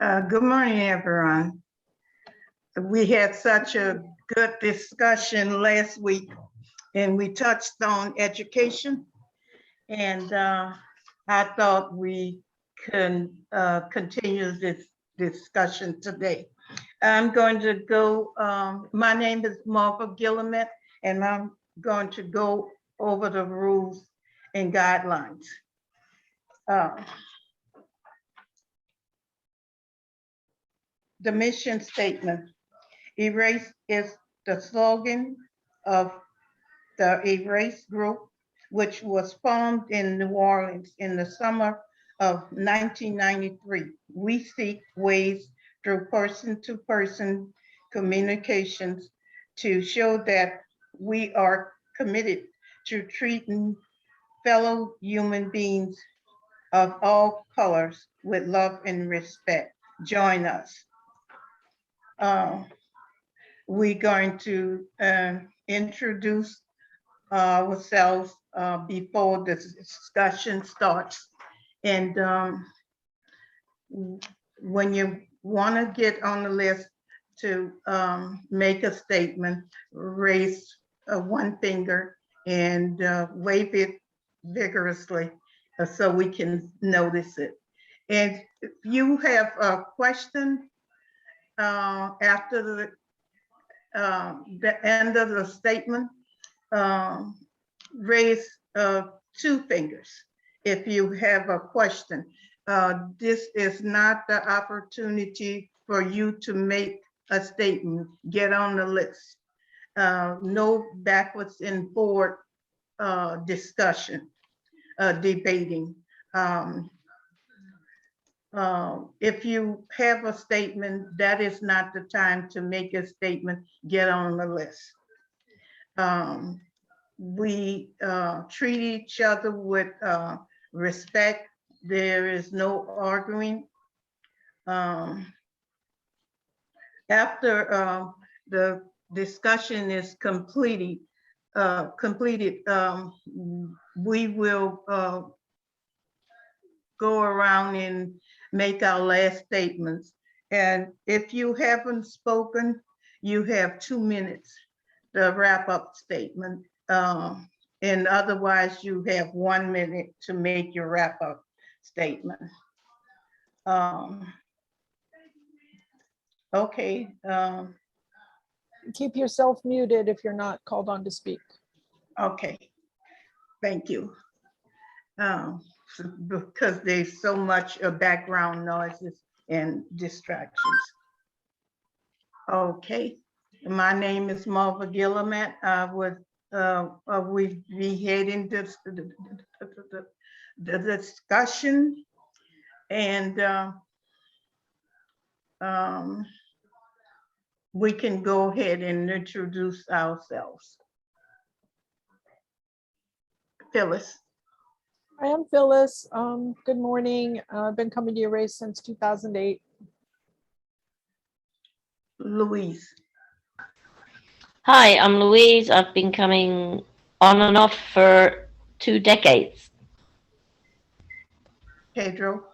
Good morning, everyone. We had such a good discussion last week, and we touched on education. And I thought we can continue this discussion today. I'm going to go, my name is Marva Gillimet, and I'm going to go over the rules and guidelines. The mission statement. Erace is the slogan of the Erace Group, which was formed in New Orleans in the summer of 1993. We seek ways through person-to-person communications to show that we are committed to treating fellow human beings of all colors with love and respect. Join us. We're going to introduce ourselves before the discussion starts. And when you want to get on the list to make a statement, raise one finger and wave it vigorously so we can notice it. And if you have a question after the end of the statement, raise two fingers if you have a question. This is not the opportunity for you to make a statement. Get on the list. No backwards and forward discussion, debating. If you have a statement, that is not the time to make a statement. Get on the list. We treat each other with respect. There is no arguing. After the discussion is completed, we will go around and make our last statements. And if you haven't spoken, you have 2 minutes to wrap up statement. And otherwise you have 1 minute to make your wrap up statement. Okay. Keep yourself muted if you're not called on to speak. Okay, thank you. Because there's so much background noises and distractions. Okay, my name is Marva Gillimet. We'll be heading this the discussion, and we can go ahead and introduce ourselves. Phyllis. I am Phyllis. Good morning. I've been coming to Erace since 2008. Louise. Hi, I'm Louise. I've been coming on and off for 2 decades. Pedro.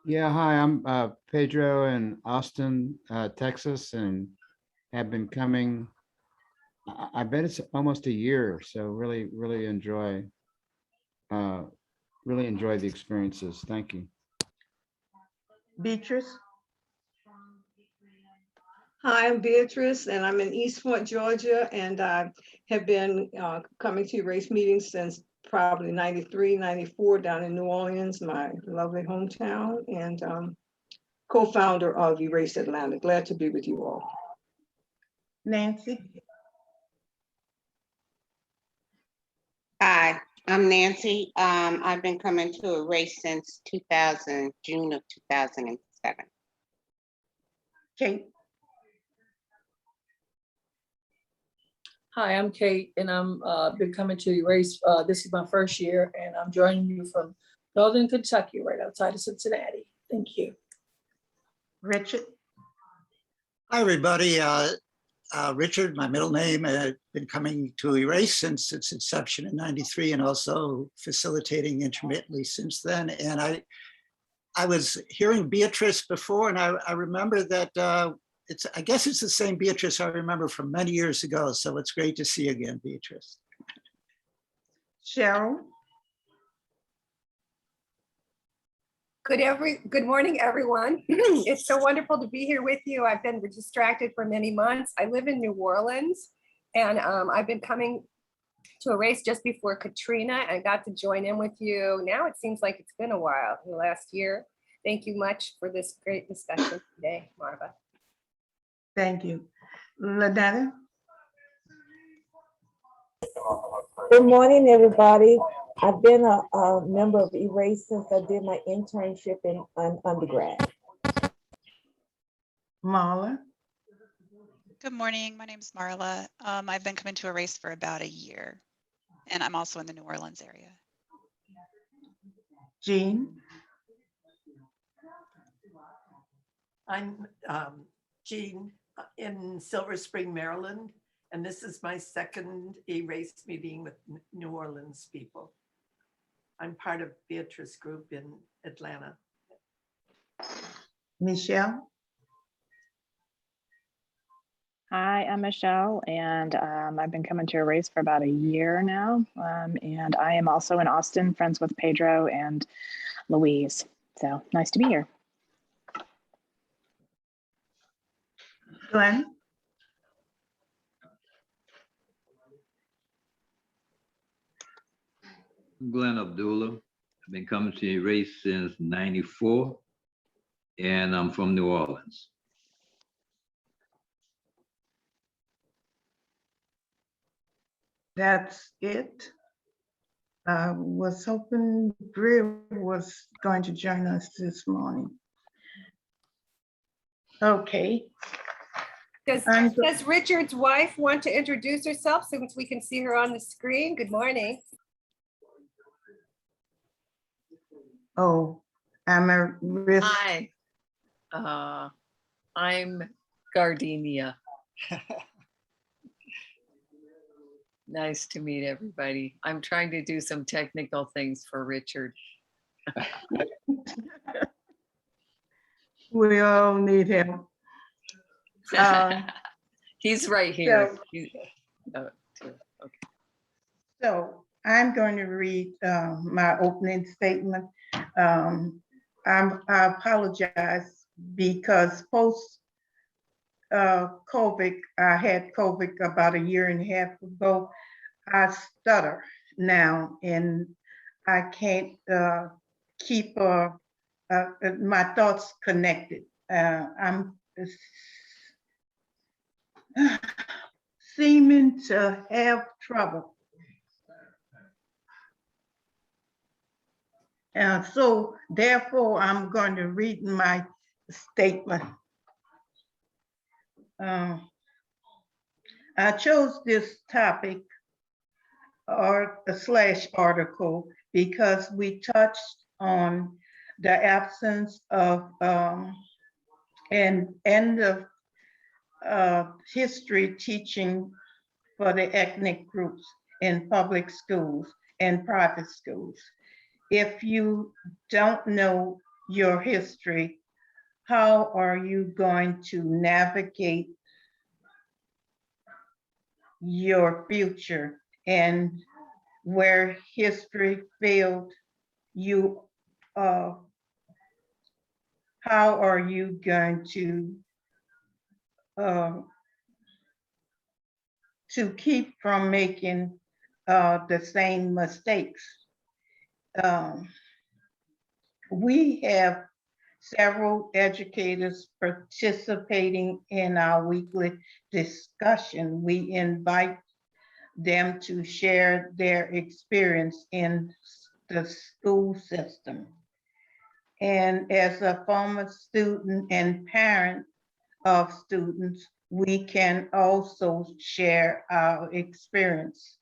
Yeah, hi, I'm Pedro in Austin, Texas, and have been coming. I bet it's almost a year, so really enjoy the experiences. Thank you. Beatrice. Hi, I'm Beatrice, and I'm in Eastport, Georgia, and I have been coming to Erace meetings since probably 93, 94 down in New Orleans, my lovely hometown, and co-founder of Erace Atlanta. Glad to be with you all. Nancy. Hi, I'm Nancy. I've been coming to Erace since June of 2007. Kate. Hi, I'm Kate, and I'm been coming to Erace. This is my first year, and I'm joining you from Northern Kentucky, right outside of Cincinnati. Thank you. Richard. Hi, everybody. Richard, my middle name. I've been coming to Erace since its inception in '93, and also facilitating intermittently since then. And I was hearing Beatrice before, and I remember that I guess it's the same Beatrice I remember from many years ago. So it's great to see you again, Beatrice. Cheryl, Good morning, everyone. It's so wonderful to be here with you. I've been distracted for many months. I live in New Orleans, and I've been coming to a race just before Katrina. I got to join in with you. Now it seems like it's been a while, the last year. Thank you much for this great discussion today, Marva. thank you. Ladetta, Good morning, everybody. I've been a member of Erace since I did my internship in undergrad. Marla, Good morning. My name is Marla. I've been coming to Erace for about a year, and I'm also in the New Orleans area. Jean, I'm Jean in Silver Spring, Maryland, and this is my second Erace meeting with New Orleans people. I'm part of Beatrice Group in Atlanta. Michelle, Hi, I'm Michelle, and I've been coming to Erace for about a year now. And I am also in Austin, friends with Pedro and Louise. So nice to be here. Glenn, I'm Glenn Abdullah. I've been coming to Erace since '94, and I'm from New Orleans. that's it. I was hoping Greer was going to join us this morning. Okay. Does Richard's wife want to introduce herself since we can see her on the screen? Good morning. Oh, Amaris. Hi, I'm Gardenia. Nice to meet everybody. I'm trying to do some technical things for Richard. We all need help. He's right here. Okay. So I'm going to read my opening statement. I apologize because post COVID, I had COVID about a year and a half ago. I stutter now and I can't keep my thoughts connected. I'm seeming to have trouble. So therefore, I'm going to read my statement. I chose this topic or / article because we touched on the absence of and end of history teaching for the ethnic groups in public schools and private schools. If you don't know your history, how are you going to navigate your future? And where history failed you, how are you going to keep from making the same mistakes? We have several educators participating in our weekly discussion. We invite them to share their experience in the school system. And as a former student and parent of students, we can also share our experience.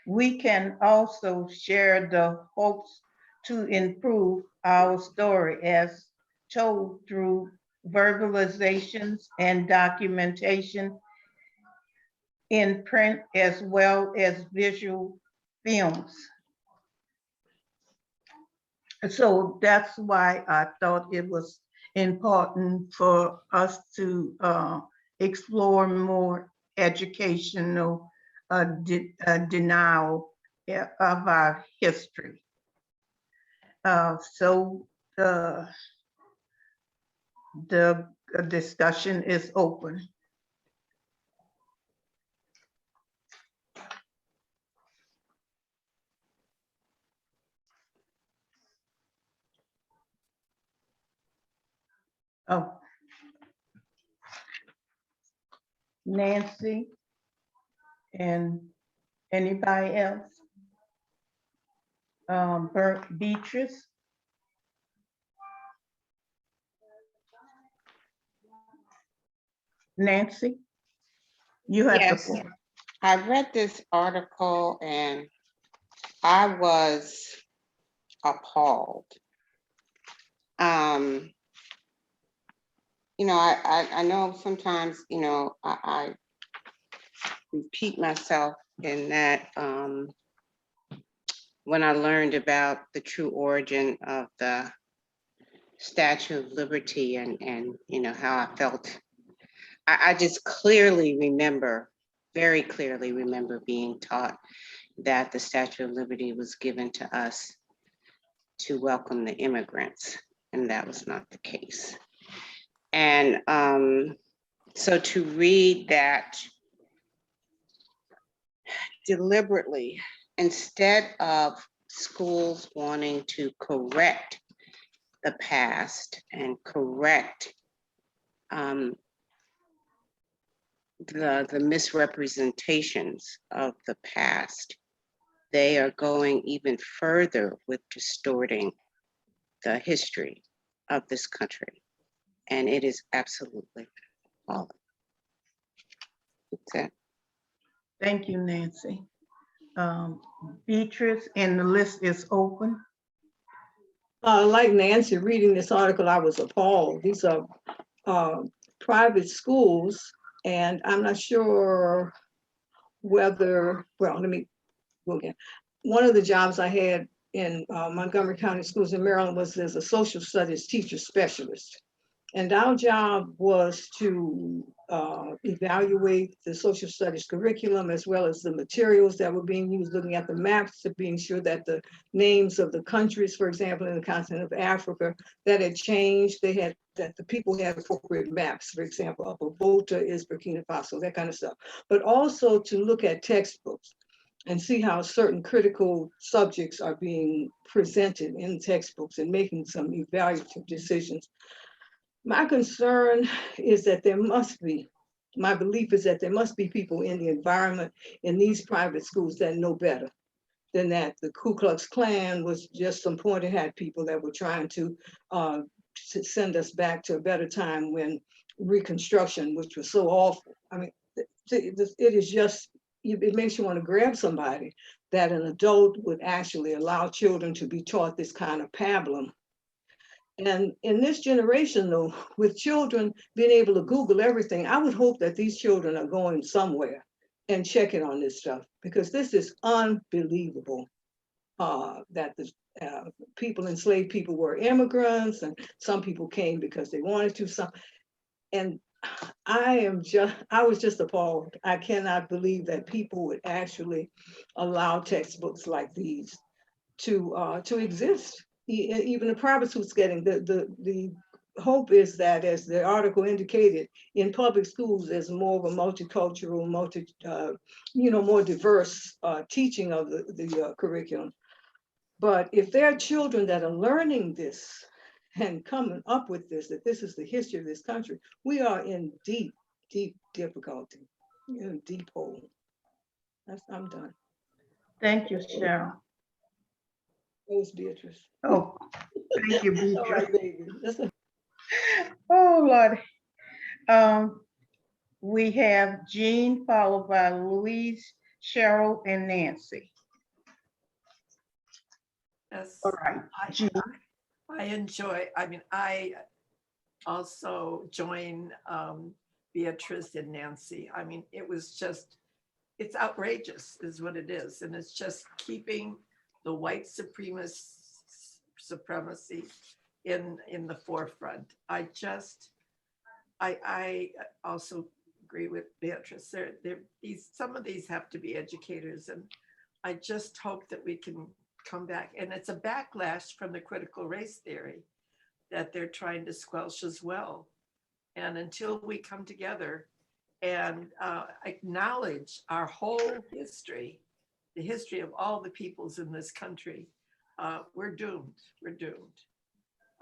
We can also share the hopes to improve our story as told through verbalizations and documentation in print as well as visual films. So that's why I thought it was important for us to explore more educational denial of our history. So the discussion is open. Oh. Nancy and anybody else? Beatrice? Nancy? You have the Yes, floor. I read this article and I was appalled. You know, I know sometimes, you know, I repeat myself in that when I learned about the true origin of the Statue of Liberty and you know, how I felt, I just clearly remember, very clearly remember being taught that the Statue of Liberty was given to us to welcome the immigrants, and that was not the case. And so to read that deliberately, instead of schools wanting to correct the past and correct the misrepresentations of the past, they are going even further with distorting the history of this country. And it is absolutely appalling. That's it. Thank you, Nancy. Beatrice, and the list is open. Like Nancy, reading this article, I was appalled. These are private schools, and I'm not sure whether, well, let me go again. One of the jobs I had in Montgomery County Schools in Maryland was as a social studies teacher specialist. And our job was to evaluate the social studies curriculum as well as the materials that were being used, looking at the maps to being sure that the names of the countries, for example, in the continent of Africa, that had changed. They had, that the people had appropriate maps, for example, Upper Volta is Burkina Faso, that kind of stuff. But also to look at textbooks and see how certain critical subjects are being presented in textbooks and making some evaluative decisions. My concern is that there must be, my belief is that there must be people in the environment in these private schools that know better than that. The Ku Klux Klan was just some pointed hat people that were trying to send us back to a better time when Reconstruction, which was so awful. I mean, it is just, it makes you want to grab somebody that an adult would actually allow children to be taught this kind of pablum. And in this generation, though, with children being able to Google everything, I would hope that these children are going somewhere and checking on this stuff, because this is unbelievable that the people, enslaved people, were immigrants, and some people came because they wanted to. And I was just appalled. I cannot believe that people would actually allow textbooks like these to exist. Even the private schools getting the hope is that, as the article indicated, in public schools there's more of a multicultural, more diverse teaching of the curriculum. But if there are children that are learning this and coming up with this, that this is the history of this country, we are in deep, deep difficulty, deep hole. I'm done. Thank you, Cheryl. It was Beatrice. Oh, thank you, Beatrice. All right, baby. Oh, Lord. We have Jean, followed by Louise, Cheryl, and Nancy. Yes. All right, Jean. I enjoy, I mean, I also join Beatrice and Nancy. I mean, it was just, it's outrageous is what it is. And it's just keeping the white supremacy in the forefront. I also agree with Beatrice. Some of these have to be educators, and I just hope that we can come back. And it's a backlash from the critical race theory that they're trying to squelch as well. And until we come together and acknowledge our whole history, the history of all the peoples in this country, we're doomed. We're doomed.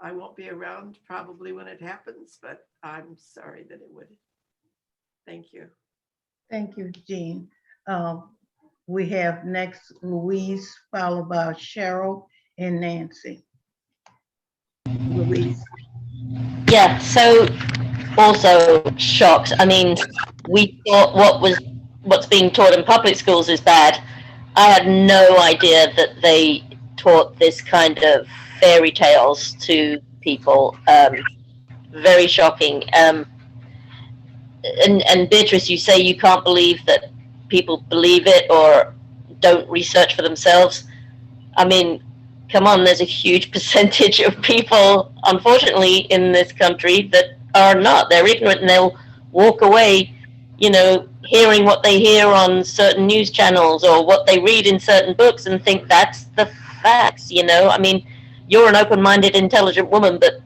I won't be around probably when it happens, but I'm sorry that it would. Thank you. Thank you, Jean. We have next Louise, followed by Cheryl and Nancy. Louise. Yeah, so also shocked. I mean, we thought what's being taught in public schools is bad. I had no idea that they taught this kind of fairy tales to people. Very shocking. And Beatrice, you say you can't believe that people believe it or don't research for themselves. I mean, come on, there's a huge percentage of people, unfortunately, in this country that are not. They're ignorant and they'll walk away, hearing what they hear on certain news channels or what they read in certain books and think that's the facts, I mean, you're an open-minded, intelligent woman, but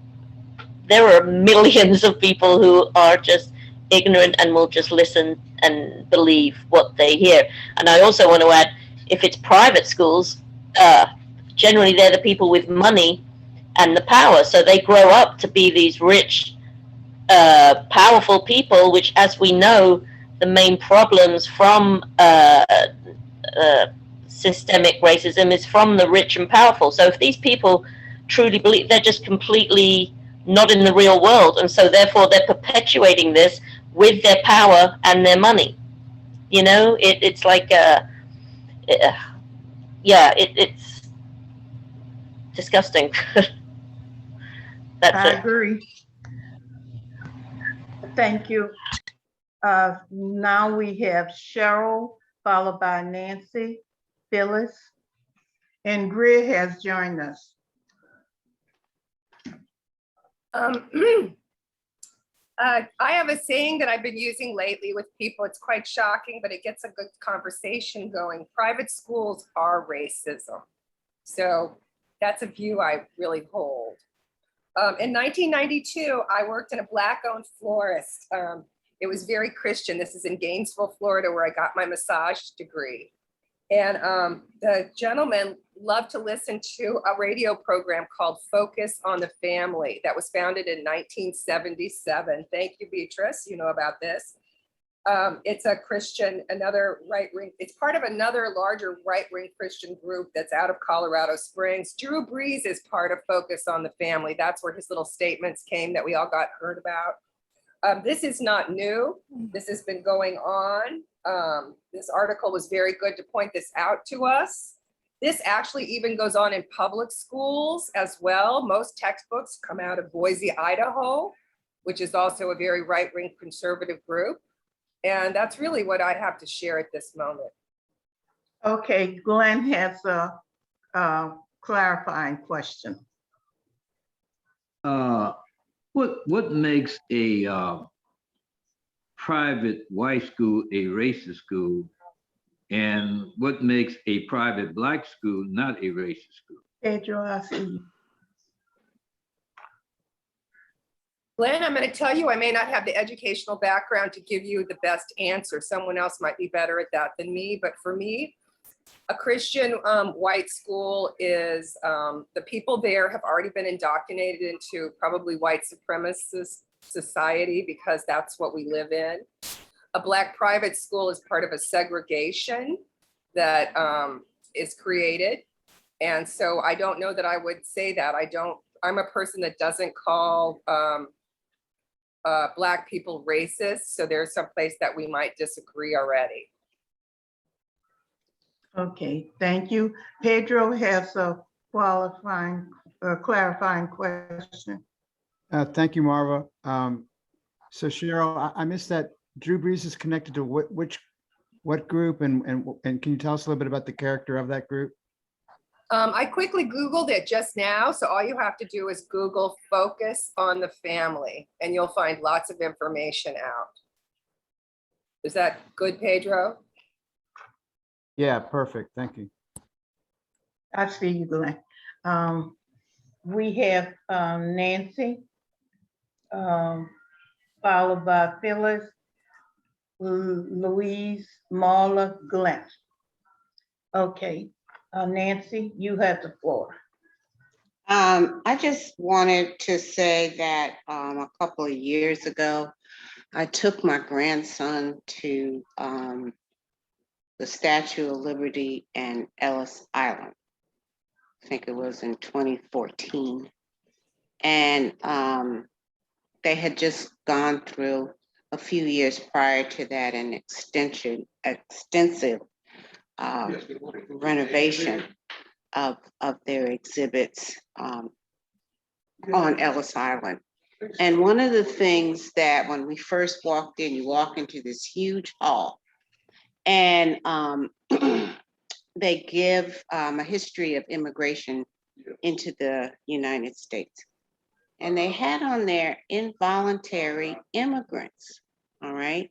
there are millions of people who are just ignorant and will just listen and believe what they hear. And I also want to add, if it's private schools, generally they're the people with money and the power, so they grow up to be these rich, powerful people, which, as we know, the main problems from systemic racism is from the rich and powerful. So if these people truly believe, they're just completely not in the real world, and so therefore they're perpetuating this with their power and their money. It's like it's disgusting. I agree. Thank you. Now we have Cheryl, followed by Nancy, Phyllis, and Greer has joined us. I have a saying that I've been using lately with people. It's quite shocking, but it gets a good conversation going. Private schools are racism. So that's a view I really hold. In 1992, I worked in a Black-owned florist. It was very Christian. This is in Gainesville, Florida, where I got my massage degree. And the gentleman loved to listen to a radio program called Focus on the Family that was founded in 1977. Thank you, Beatrice. You know about this. It's a Christian, another right-wing, it's part of another larger right-wing Christian group that's out of Colorado Springs. Drew Brees is part of Focus on the Family. That's where his little statements came that we all got heard about. This is not new. This has been going on. This article was very good to point this out to us. This actually even goes on in public schools as well. Most textbooks come out of Boise, Idaho, which is also a very right-wing conservative group. And that's really what I have to share at this moment. Okay, Glenn has a clarifying question. What makes a private white school a racist school, and what makes a private Black school not a racist school? Pedro, I see you. Glenn, I'm going to tell you, I may not have the educational background to give you the best answer. Someone else might be better at that than me. But for me, a Christian white school is, the people there have already been indoctrinated into probably white supremacist society because that's what we live in. A Black private school is part of a segregation that is created. And so I don't know that I would say that. I'm a person that doesn't call Black people racist. So there's some place that we might disagree already. Okay, thank you. Pedro has a clarifying question. Thank you, Marva. So Cheryl, I missed that. Drew Brees is connected to what group, and can you tell us a little bit about the character of that group? I quickly Googled it just now. So all you have to do is Google focus on the family and you'll find lots of information out. Is that good, Pedro? Yeah, perfect. Thank you. I see you, Glenn. We have Nancy, followed by Phyllis, Louise, Marla, Glenn. Okay, Nancy, you have the floor. I just wanted to say that a couple of years ago, I took my grandson to the Statue of Liberty and Ellis Island. I think it was in 2014. And they had just gone through a few years prior to that an extensive renovation of their exhibits on Ellis Island. And one of the things that when we first walked in, you walk into this huge hall and they give a history of immigration into the United States. And they had on there involuntary immigrants, all right?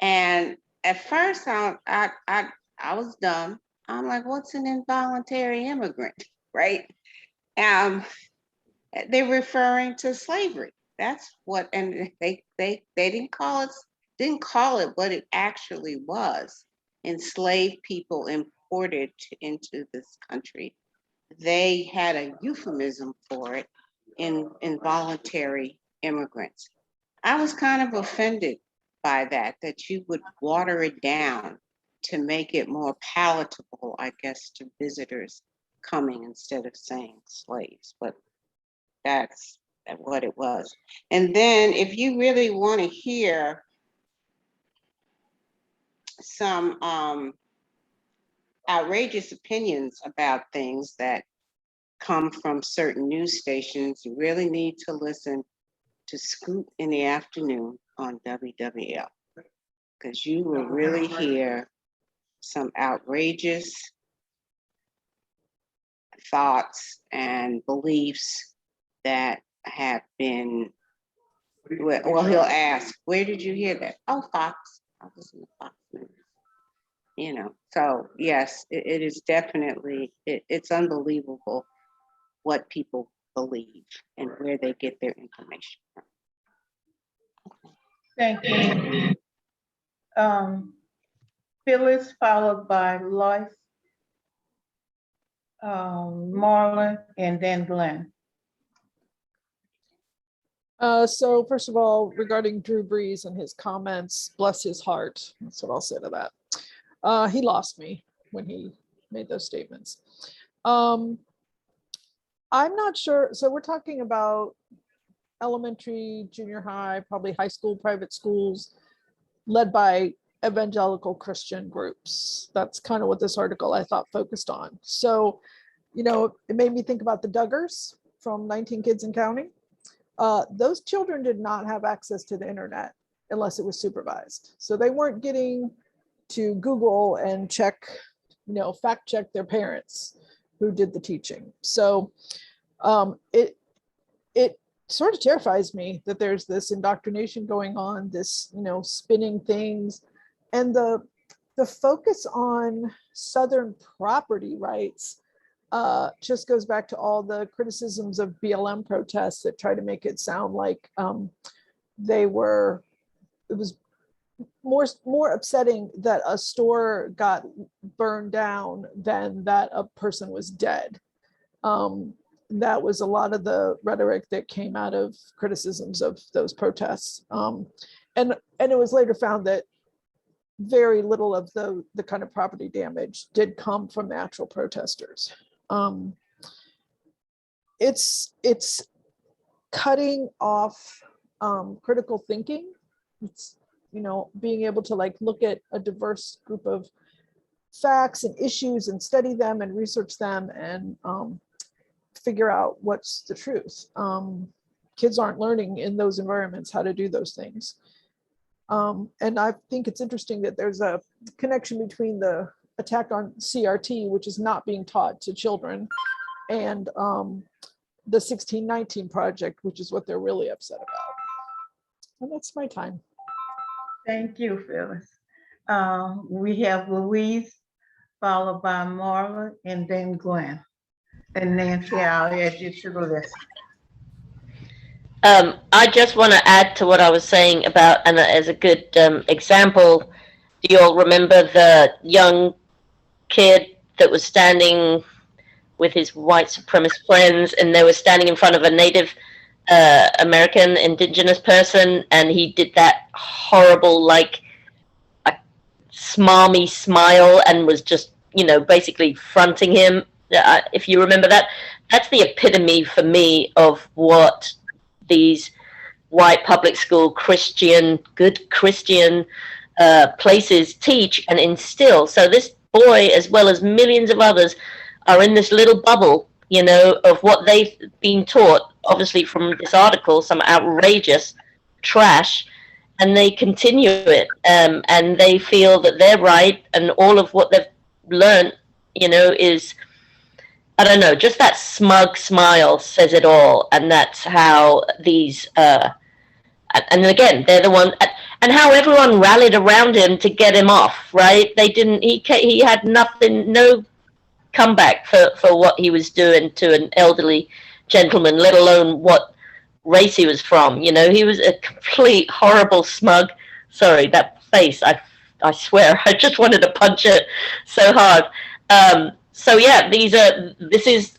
And at first I was dumb. I'm like, what's an involuntary immigrant, right? They're referring to slavery. That's what, and they didn't call it what it actually was. Enslaved people imported into this country. They had a euphemism for it in involuntary immigrants. I was kind of offended by that you would water it down to make it more palatable, I guess, to visitors coming instead of saying slaves, but that's what it was. And then if you really want to hear some outrageous opinions about things that come from certain news stations, you really need to listen to Scoop in the Afternoon on WWL, because you will really hear some outrageous thoughts and beliefs that have been, well, he'll ask, where did you hear that? Oh, Fox. I was in the Fox News. You know, so yes, it is definitely, it's unbelievable what people believe and where they get their information from. Thank you. Phyllis, followed by Lois, Marlon, and then Glenn. So first of all, regarding Drew Brees and his comments, bless his heart. That's what I'll say to that. He lost me when he made those statements. I'm not sure. So we're talking about elementary, junior high, probably high school, private schools led by evangelical Christian groups. That's kind of what this article I thought focused on. So, you know, it made me think about the Duggars from 19 Kids and Counting. Those children did not have access to the internet unless it was supervised. So they weren't getting to Google and check, you know, fact check their parents who did the teaching. So it sort of terrifies me that there's this indoctrination going on, this, you know, spinning things, and the focus on Southern property rights just goes back to all the criticisms of BLM protests that try to make it sound like it was more upsetting that a store got burned down than that a person was dead. That was a lot of the rhetoric that came out of criticisms of those protests. And it was later found that very little of the kind of property damage did come from the actual protesters. It's cutting off critical thinking. It's, you know, being able to like look at a diverse group of facts and issues and study them and research them and figure out what's the truth. Kids aren't learning in those environments how to do those things. And I think it's interesting that there's a connection between the attack on CRT, which is not being taught to children, and the 1619 project, which is what they're really upset about. And that's my time. Thank you, Phyllis. We have Louise, followed by Marla, and then Gwen. And Nancy, I'll add you to the list. I just want to add to what I was saying about, and as a good example, do you all remember the young kid that was standing with his white supremacist friends, and they were standing in front of a Native American indigenous person, and he did that horrible, like, a smarmy smile and was just, basically fronting him. If you remember that, that's the epitome for me of what these white public school good Christian places teach and instill. So this boy, as well as millions of others, are in this little bubble, of what they've been taught, obviously from this article, some outrageous trash, and they continue it, and they feel that they're right, and all of what they've learned, is, I don't know, just that smug smile says it all, and that's how these, and again, they're the one, and how everyone rallied around him to get him off, right? He had nothing, no comeback for what he was doing to an elderly gentleman, let alone what race he was from. He was a complete horrible smug. Sorry, that face, I swear, I just wanted to punch it so hard. So yeah, this is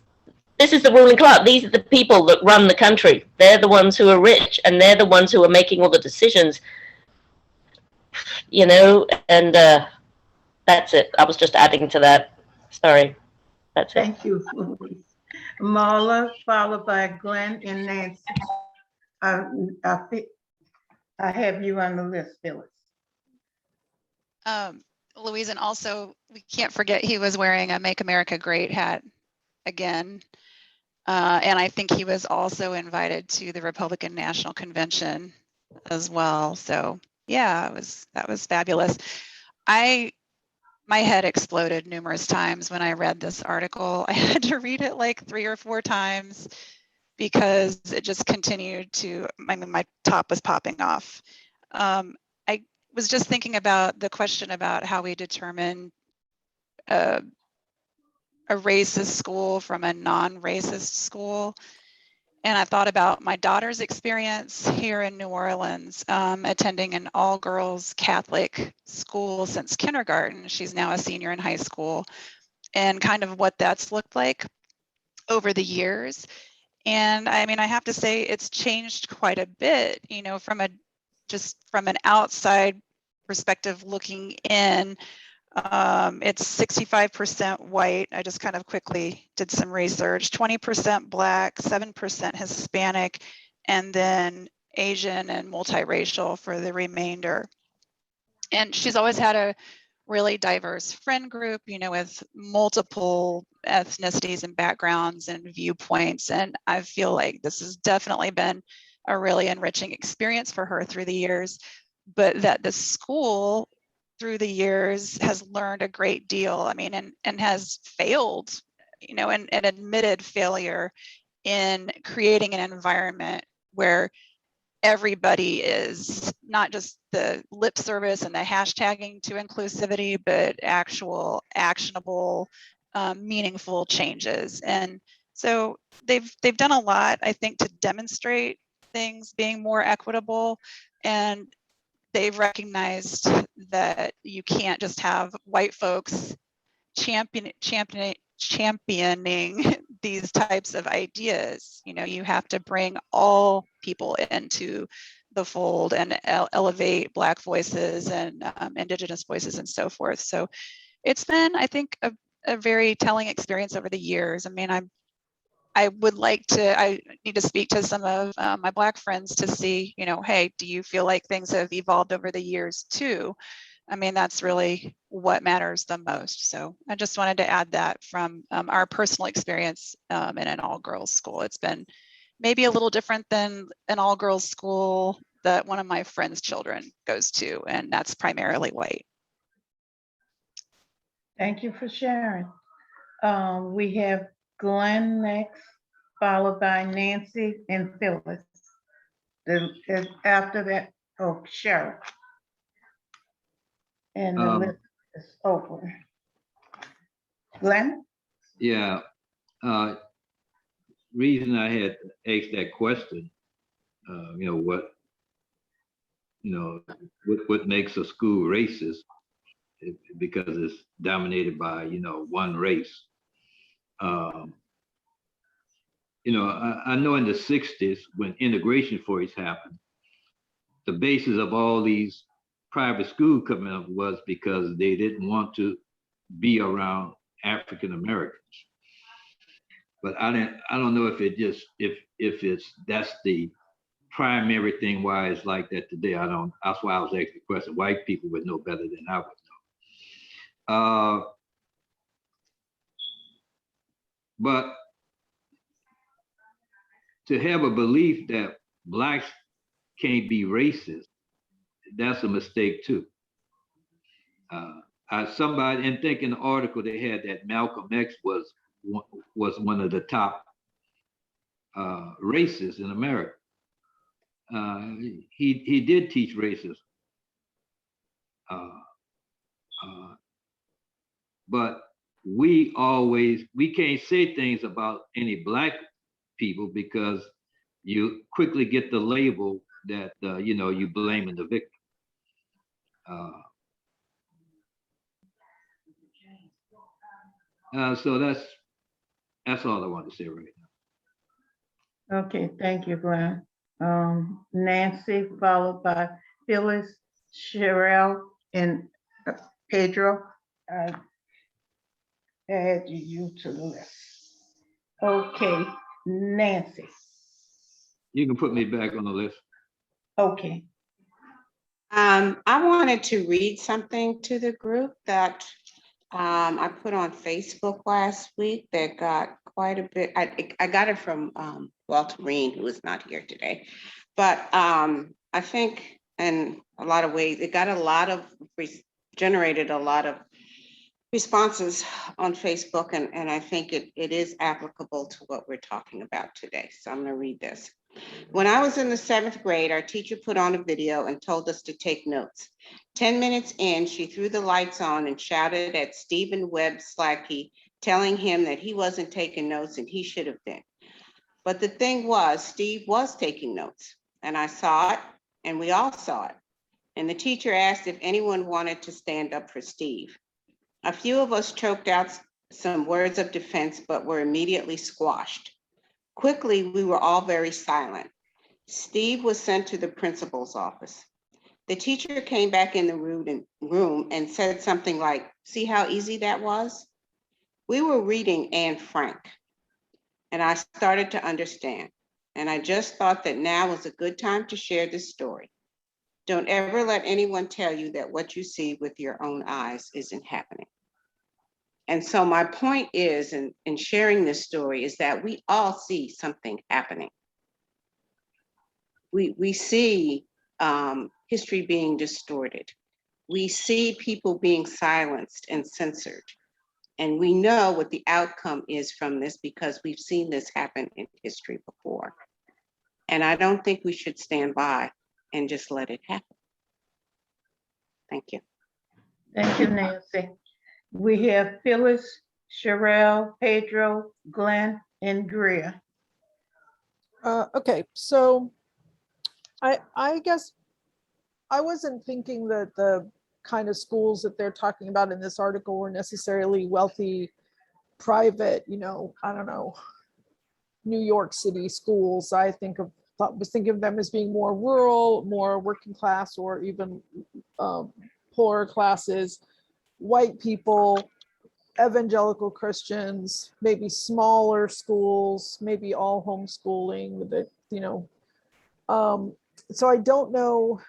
the ruling class. These are the people that run the country. They're the ones who are rich, and they're the ones who are making all the decisions. And that's it. I was just adding to that. Sorry. That's it. Thank you, Louise. Marla, followed by Gwen and Nancy. I have you on the list, Phyllis. Louise, and also we can't forget he was wearing a Make America Great hat again. And I think he was also invited to the Republican National Convention as well. So yeah, that was fabulous. My head exploded numerous times when I read this article. I had to read it like 3 or 4 times because it just continued to, my top was popping off. I was just thinking about the question about how we determine a racist school from a non-racist school. And I thought about my daughter's experience here in New Orleans, attending an all-girls Catholic school since kindergarten. She's now a senior in high school, and kind of what that's looked like over the years. And I have to say it's changed quite a bit, from an outside perspective looking in. It's 65% white. I just kind of quickly did some research. 20% Black, 7% Hispanic, and then Asian and multiracial for the remainder. And she's always had a really diverse friend group, with multiple ethnicities and backgrounds and viewpoints. And I feel like this has definitely been a really enriching experience for her through the years, but that the school through the years has learned a great deal, and has failed, and admitted failure in creating an environment where everybody is not just the lip service and the hashtagging to inclusivity, but actual actionable, meaningful changes. And so they've done a lot, I think, to demonstrate things being more equitable, and they've recognized that you can't just have white folks championing these types of ideas. You have to bring all people into the fold and elevate Black voices and Indigenous voices and so forth. So it's been, I think, a very telling experience over the years. I need to speak to some of my Black friends to see, hey, do you feel like things have evolved over the years too? That's really what matters the most. So I just wanted to add that from our personal experience in an all-girls school. It's been maybe a little different than an all-girls school that one of my friends' children goes to, and that's primarily white. Thank you for sharing. We have Glenn next, followed by Nancy and Phyllis. After that, oh, Cheryl. And the Um, list is over. Glenn? Yeah, reason I had asked that question, what makes a school racist? Because it's dominated by, one race. I know in the 60s when integration first happened, the basis of all these private schools coming up was because they didn't want to be around African Americans. But I don't know if it just if that's the primary thing why it's like that today. That's why I was asking the question. White people would know better than I would know. But to have a belief that blacks can't be racist, that's a mistake too. Somebody in thinking the article they had that Malcolm X was one of the top racists in America. He did teach racism, but we can't say things about any black people because you quickly get the label that you blaming the victim. So that's all I want to say right now. Okay, thank you, Glenn. Nancy, followed by Phyllis, Cheryl, and Pedro. I add you to the list. Okay, Nancy. You can put me back on the list. Okay. I wanted to read something to the group that I put on Facebook last week that got quite a bit. I got it from Walter Reen, who is not here today. But I think in a lot of ways, it got generated a lot of responses on Facebook, and I think it is applicable to what we're talking about today. So I'm going to read this. When I was in the 7th grade, our teacher put on a video and told us to take notes. 10 minutes in, she threw the lights on and shouted at Stephen Webb Slacky, telling him that he wasn't taking notes and he should have been. But the thing was, Steve was taking notes, and I saw it, and we all saw it. And the teacher asked if anyone wanted to stand up for Steve. A few of us choked out some words of defense, but were immediately squashed. Quickly, we were all very silent. Steve was sent to the principal's office. The teacher came back in the room and said something like, "See how easy that was?" We were reading Anne Frank, and I started to understand. And I just thought that now was a good time to share this story. Don't ever let anyone tell you that what you see with your own eyes isn't happening. And so my point is, in sharing this story, is that we all see something happening. We see history being distorted. We see people being silenced and censored. And we know what the outcome is from this because we've seen this happen in history before. And I don't think we should stand by and just let it happen. Thank you. Thank you, Nancy. We have Phyllis, Cheryl, Pedro, Glenn, and Greer. Okay, so I guess I wasn't thinking that the kind of schools that they're talking about in this article were necessarily wealthy, private, I don't know, New York City schools. I was thinking of them as being more rural, more working class, or even poorer classes, white people, evangelical Christians, maybe smaller schools, maybe all homeschooling with it, so I don't know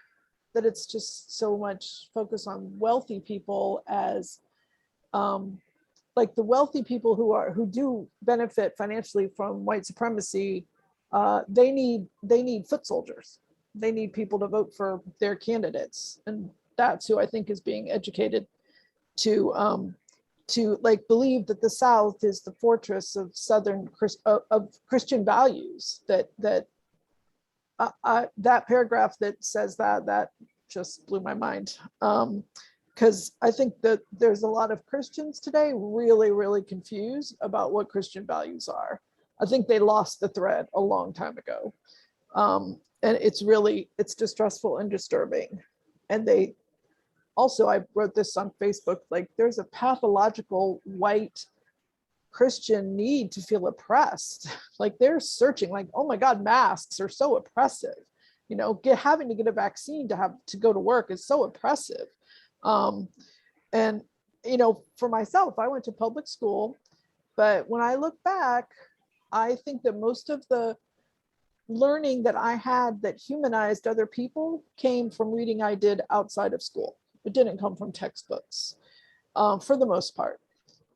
that it's just so much focus on wealthy people as like the wealthy people who do benefit financially from white supremacy. They need foot soldiers. They need people to vote for their candidates, and that's who I think is being educated to to like believe that the South is the fortress of of Christian values. That paragraph that says that just blew my mind. Because I think that there's a lot of Christians today really, really confused about what Christian values are. I think they lost the thread a long time ago. And it's distressful and disturbing. And I wrote this on Facebook, like there's a pathological white Christian need to feel oppressed. Like they're searching, like, oh my God, masks are so oppressive. Having to get a vaccine to go to work is so oppressive. And for myself, I went to public school, but when I look back, I think that most of the learning that I had that humanized other people came from reading I did outside of school. It didn't come from textbooks, for the most part.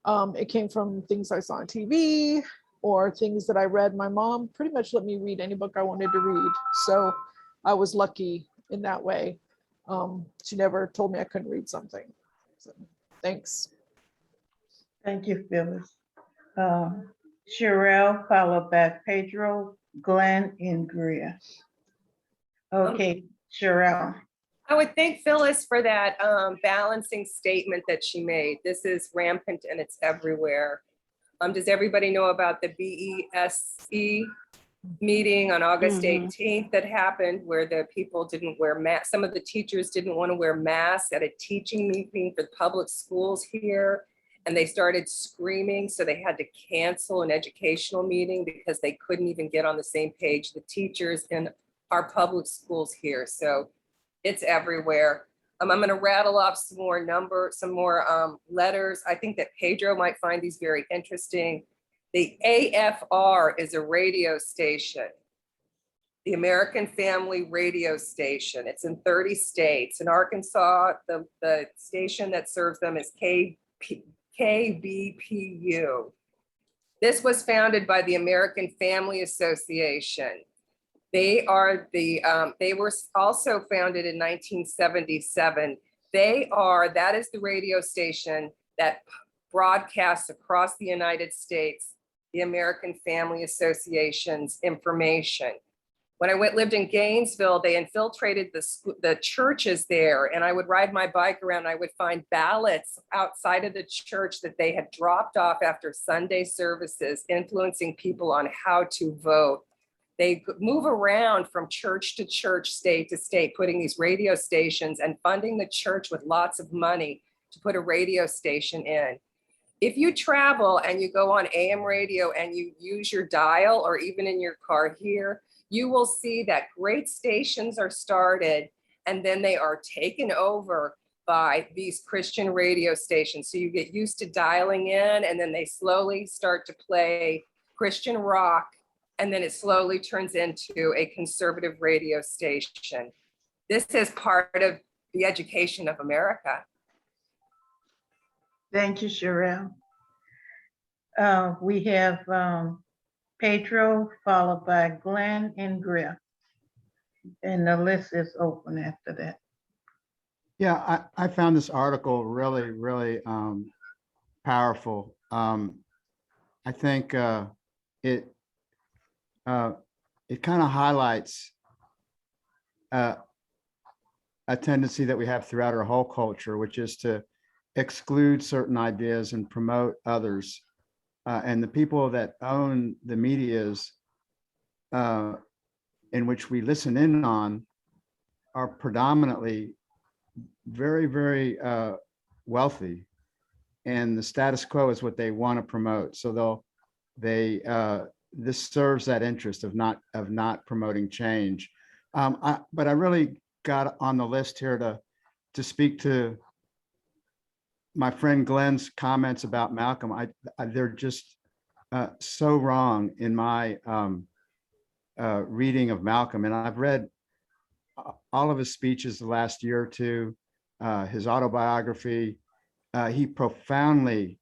It came from things I saw on TV or things that I read. My mom pretty much let me read any book I wanted to read. So I was lucky in that way. She never told me I couldn't read something. So, thanks. Thank you, Phyllis. Sherelle, followed by Pedro, Glenn, and Greer. Okay, Sherelle. I would thank Phyllis for that balancing statement that she made. This is rampant and it's everywhere. Does everybody know about the BESE meeting on August 18th that happened where the people didn't wear masks? Some of the teachers didn't want to wear masks at a teaching meeting for the public schools here. And they started screaming, so they had to cancel an educational meeting because they couldn't even get on the same page, the teachers in our public schools here. So it's everywhere. I'm going to rattle off some more letters. I think that Pedro might find these very interesting. The AFR is a radio station, the American Family Radio Station. It's in 30 states. In Arkansas, the station that serves them is KBPU. This was founded by the American Family Association. They were also founded in 1977. That is the radio station that broadcasts across the United States, the American Family Association's information. When I lived in Gainesville, they infiltrated the churches there, and I would ride my bike around. I would find ballots outside of the church that they had dropped off after Sunday services, influencing people on how to vote. They move around from church to church, state to state, putting these radio stations and funding the church with lots of money to put a radio station in. If you travel and you go on AM radio and you use your dial or even in your car here, you will see that great stations are started and then they are taken over by these Christian radio stations. So you get used to dialing in and then they slowly start to play Christian rock, and then it slowly turns into a conservative radio station. This is part of the education of America. Thank you, Sherelle. We have Pedro, followed by Glenn and Greer. And the list is open after that. Yeah, I found this article really, really powerful. I think it kind of highlights a tendency that we have throughout our whole culture, which is to exclude certain ideas and promote others. And the people that own the medias in which we listen in on are predominantly very, very wealthy, and the status quo is what they want to promote. So this serves that interest of not promoting change. But I really got on the list here to speak to my friend Glenn's comments about Malcolm. They're just so wrong in my reading of Malcolm. And I've read all of his speeches the last year or two, his autobiography. He profoundly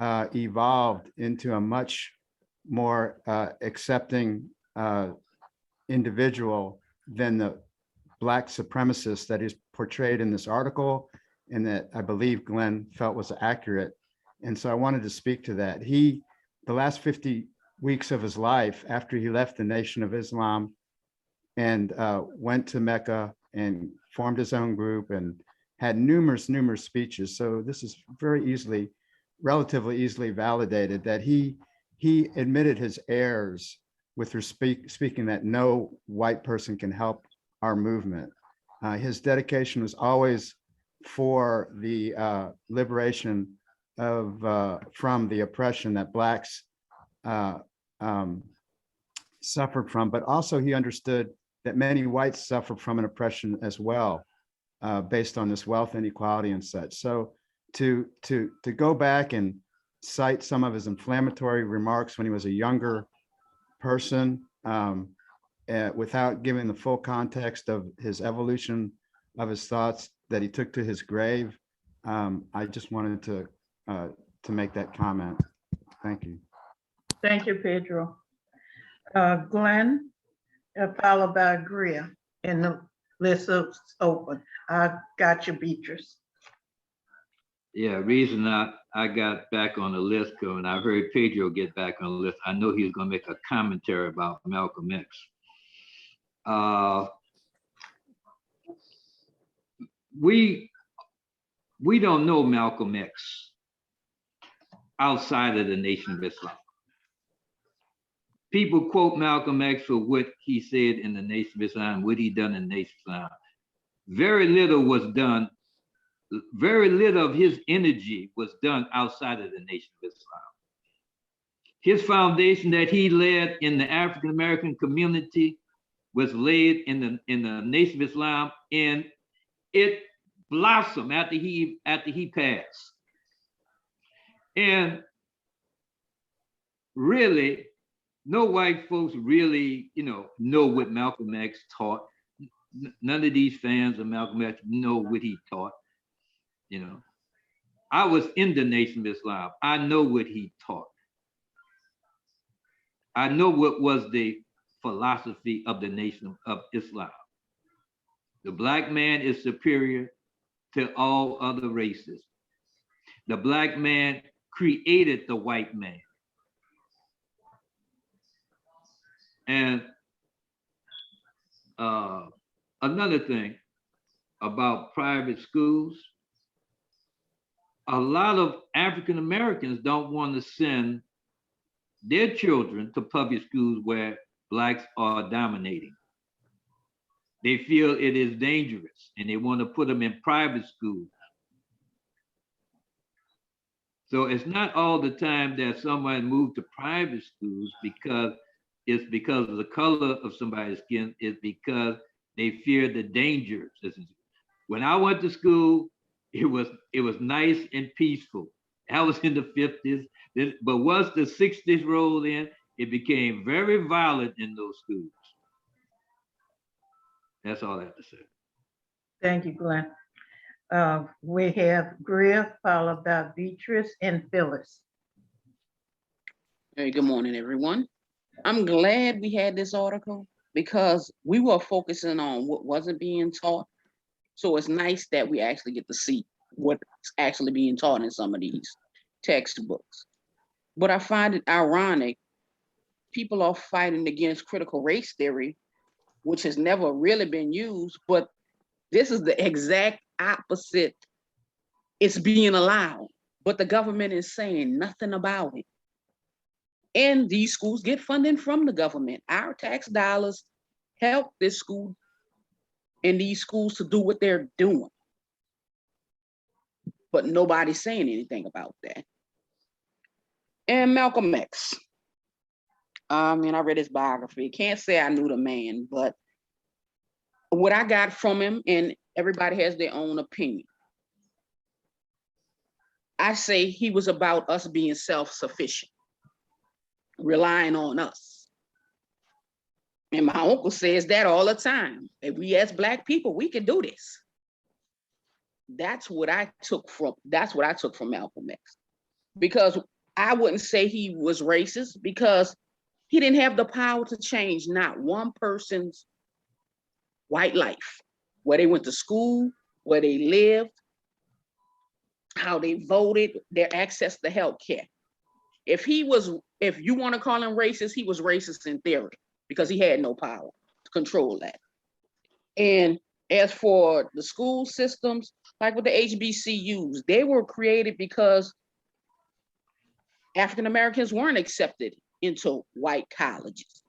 evolved into a much more accepting individual than the Black supremacist that is portrayed in this article, and that I believe Glenn felt was accurate. And so I wanted to speak to that. The last 50 weeks of his life after he left the Nation of Islam and went to Mecca and formed his own group and had numerous speeches. So this is relatively easily validated that he admitted his errors with speaking that no white person can help our movement. His dedication was always for the liberation of from the oppression that Blacks suffered from, but also he understood that many whites suffered from an oppression as well, based on this wealth inequality and such. So to go back and cite some of his inflammatory remarks when he was a younger person, without giving the full context of his evolution of his thoughts that he took to his grave, I just wanted to make that comment. Thank you. Thank you, Pedro. Glenn, followed by Greer, and the list is open. I got you, Beatrice. Yeah, reason I got back on the list, and I heard Pedro get back on the list, I know he was going to make a commentary about Malcolm X. We don't know Malcolm X outside of the Nation of Islam. People quote Malcolm X for what he said in the Nation of Islam, what he done in the Nation of Islam. Very little was done. Very little of his energy was done outside of the Nation of Islam. His foundation that he led in the African American community was laid in the Nation of Islam, and it blossomed after he passed. And really, no white folks really, know what Malcolm X taught. None of these fans of Malcolm X know what he taught. I was in the Nation of Islam. I know what he taught. I know what was the philosophy of the Nation of Islam. The Black man is superior to all other races. The Black man created the white man. And another thing about private schools, a lot of African Americans don't want to send their children to public schools where Blacks are dominating. They feel it is dangerous and they want to put them in private schools. So it's not all the time that someone moved to private schools because of the color of somebody's skin, it's because they fear the dangers. When I went to school, it was nice and peaceful. I was in the 50s, but once the 60s rolled in, it became very violent in those schools. That's all I have to say. Thank you, Glenn. We have Greer, followed by Beatrice and Phyllis. Hey, good morning, everyone. I'm glad we had this article because we were focusing on what wasn't being taught. So it's nice that we actually get to see what's actually being taught in some of these textbooks. But I find it ironic, people are fighting against critical race theory, which has never really been used, but this is the exact opposite. It's being allowed, but the government is saying nothing about it. And these schools get funding from the government. Our tax dollars help this school and these schools to do what they're doing. But nobody's saying anything about that. And Malcolm X. I read his biography. Can't say I knew the man, but what I got from him, and everybody has their own opinion. I say he was about us being self-sufficient, relying on us. And my uncle says that all the time. If we as Black people, we can do this. That's what I took from Malcolm X. Because I wouldn't say he was racist because he didn't have the power to change not one person's white life, where they went to school, where they lived. how they voted, their access to health care. If you want to call him racist, he was racist in theory because he had no power to control that. And as for the school systems, like with the HBCUs, they were created because African Americans weren't accepted into white colleges.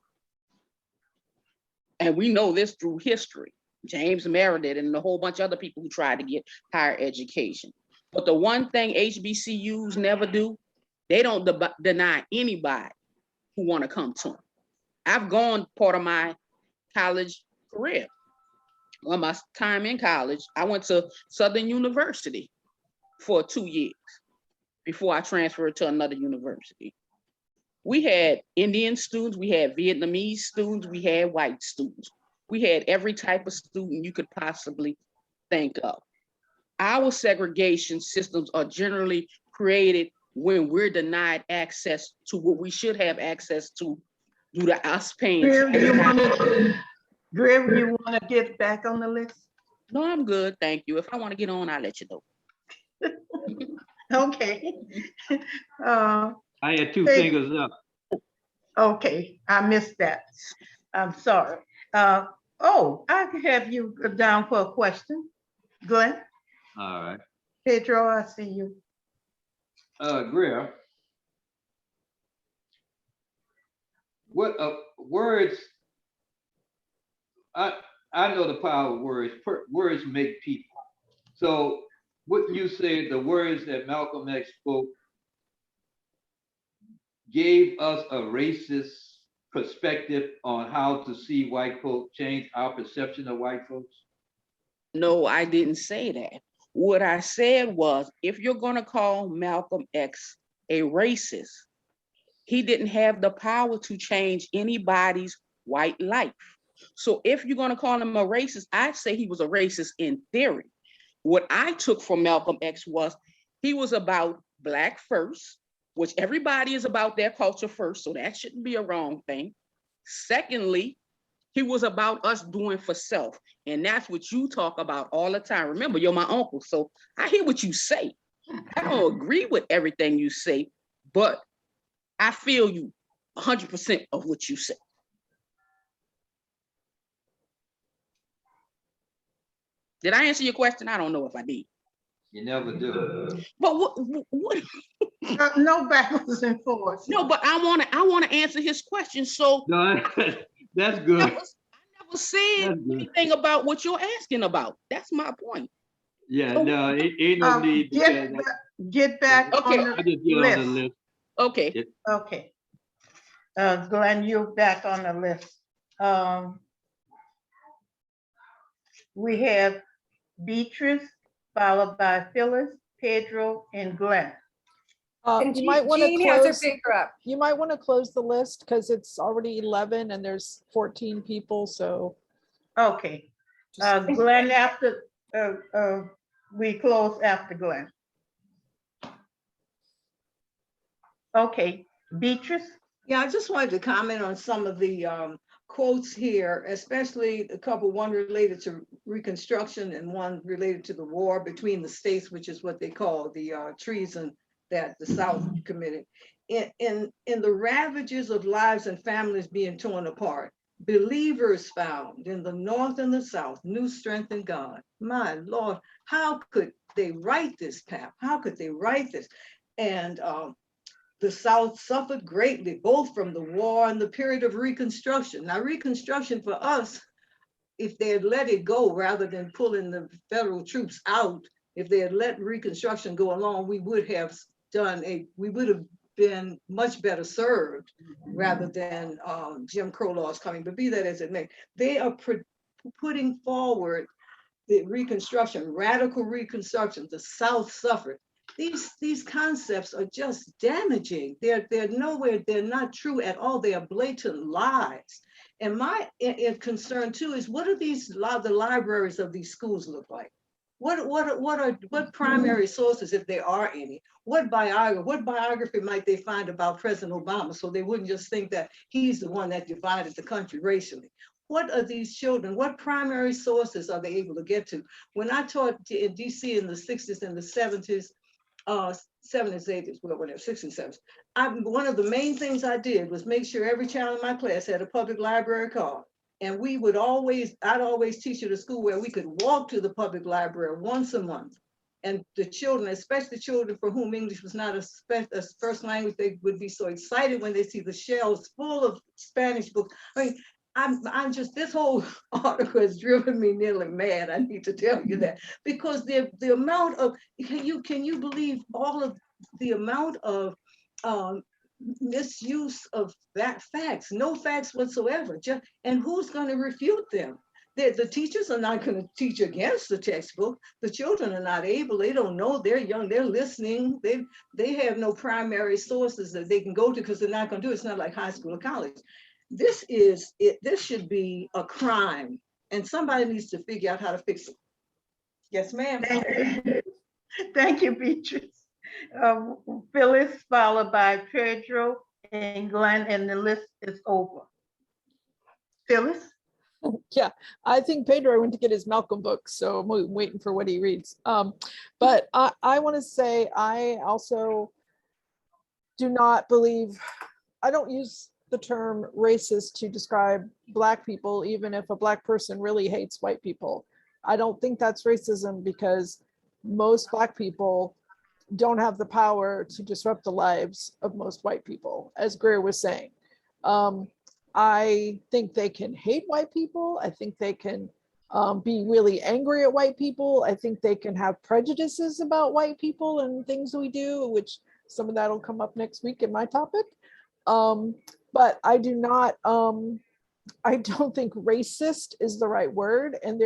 And we know this through history. James Meredith and a whole bunch of other people who tried to get higher education. But the one thing HBCUs never do, they don't deny anybody who want to come to them. I've gone part of my college career. Well, my time in college, I went to Southern University for 2 years before I transferred to another university. We had Indian students, we had Vietnamese students, we had white students. We had every type of student you could possibly think of. Our segregation systems are generally created when we're denied access to what we should have access to due to us paying. Greer, you want to get back on the list? No, I'm good, thank you. If I want to get on, I'll let you know. Okay. I had two Hey. fingers up. Okay, I missed that. I'm sorry. Oh, I can have you down for a question. Glenn, All right. Pedro, I see you. Greer, what words? I know the power of words. Words make people. So, what you say, the words that Malcolm X spoke gave us a racist perspective on how to see white folks, change our perception of white folks? No, I didn't say that. What I said was, if you're going to call Malcolm X a racist, he didn't have the power to change anybody's white life. So if you're going to call him a racist, I'd say he was a racist in theory. What I took from Malcolm X was he was about Black first, which everybody is about their culture first, so that shouldn't be a wrong thing. Secondly, he was about us doing for self, and that's what you talk about all the time. Remember, you're my uncle, so I hear what you say. I don't agree with everything you say, but I feel you 100% of what you say. Did I answer your question? I don't know if I did. You never do. But what? No backwards and forwards. No, but I want to answer his question. So no, that's good. I never said anything about what you're asking about. That's my point. Yeah, no, ain't no need. Get back okay. on the list. On the list. Okay. Okay. Glenn, you're back on the list. We have Beatrice, followed by Phyllis, Pedro, and Glenn. You might want to Jean has her close. finger up. You might want to close the list because it's already 11 and there's 14 people. So. Okay. Glenn, after we close after Glenn. Okay, Beatrice. Yeah, I just wanted to comment on some of the quotes here, especially a couple, one related to Reconstruction and one related to the war between the states, which is what they call the treason that the South committed. In the ravages of lives and families being torn apart, believers found in the North and the South new strength in God. My Lord, how could they write this, Pap? How could they write this? And the South suffered greatly, both from the war and the period of Reconstruction. Now, Reconstruction for us, if they had let it go rather than pulling the federal troops out, if they had let Reconstruction go along, we would have been much better served rather than Jim Crow laws coming. But be that as it may, they are putting forward the Reconstruction, radical Reconstruction. The South suffered. These concepts are just damaging. They're nowhere, they're not true at all. They are blatant lies. And my concern too is, what are the libraries of these schools look like? What primary sources, if there are any, what biography might they find about President Obama, so they wouldn't just think that he's the one that divided the country racially? What are these children? What primary sources are they able to get to? When I taught in DC in the 60s and the 70s, 7 and 8 is well, whatever, 6 and 7. One of the main things I did was make sure every child in my class had a public library card. And I'd always teach at a school where we could walk to the public library once a month. And the children, especially children for whom English was not a first language, they would be so excited when they see the shelves full of Spanish books. I mean, I'm just, this whole article has driven me nearly mad. I need to tell you that, because the amount of, can you believe all of the amount of misuse of that facts, no facts whatsoever. And who's going to refute them? The teachers are not going to teach against the textbook. The children are not able, they don't know, they're young, they're listening. They have no primary sources that they can go to because they're not going to do it. It's not like high school or college. This should be a crime, and somebody needs to figure out how to fix it. Yes, ma'am. Thank you, Beatrice. Phyllis, followed by Pedro and Glenn, and the list is over. Phyllis? Yeah, I think Pedro went to get his Malcolm book, so I'm waiting for what he reads. But I want to say I also do not believe, I don't use the term racist to describe Black people, even if a Black person really hates white people. I don't think that's racism, because most Black people don't have the power to disrupt the lives of most white people, as Greer was saying. I think they can hate white people. I think they can be really angry at white people. I think they can have prejudices about white people and things we do, which some of that will come up next week in my topic. But I do not, I don't think racist is the right word. And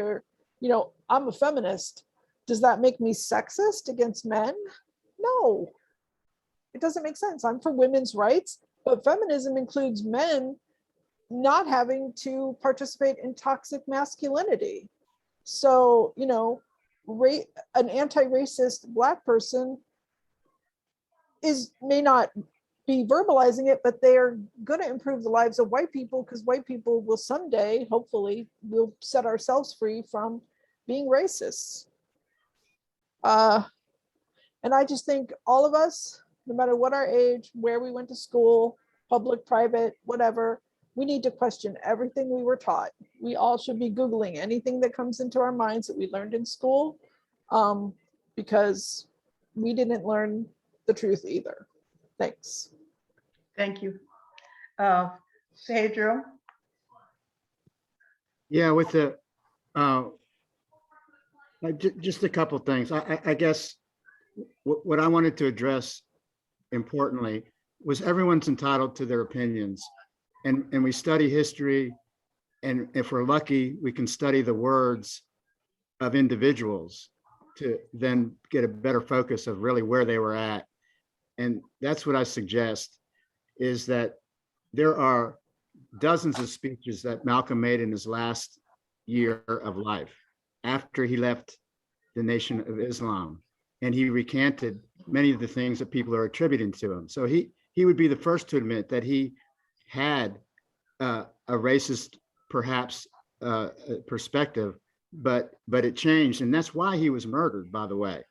I'm a feminist. Does that make me sexist against men? No, it doesn't make sense. I'm for women's rights, but feminism includes men not having to participate in toxic masculinity. So, an anti-racist Black person may not be verbalizing it, but they are going to improve the lives of white people, because white people will someday, hopefully, will set ourselves free from being racists. And I just think all of us, no matter what our age, where we went to school, public, private, whatever, we need to question everything we were taught. We all should be Googling anything that comes into our minds that we learned in school, because we didn't learn the truth either. Thanks. Thank you. Pedro? Yeah, with the, just a couple of things. I guess what I wanted to address importantly was everyone's entitled to their opinions. And we study history, and if we're lucky, we can study the words of individuals to then get a better focus of really where they were at. And that's what I suggest, is that there are dozens of speeches that Malcolm made in his last year of life after he left the Nation of Islam. And he recanted many of the things that people are attributing to him. So he would be the first to admit that he had a racist, perhaps, perspective, but it changed, and that's why he was murdered. By the way,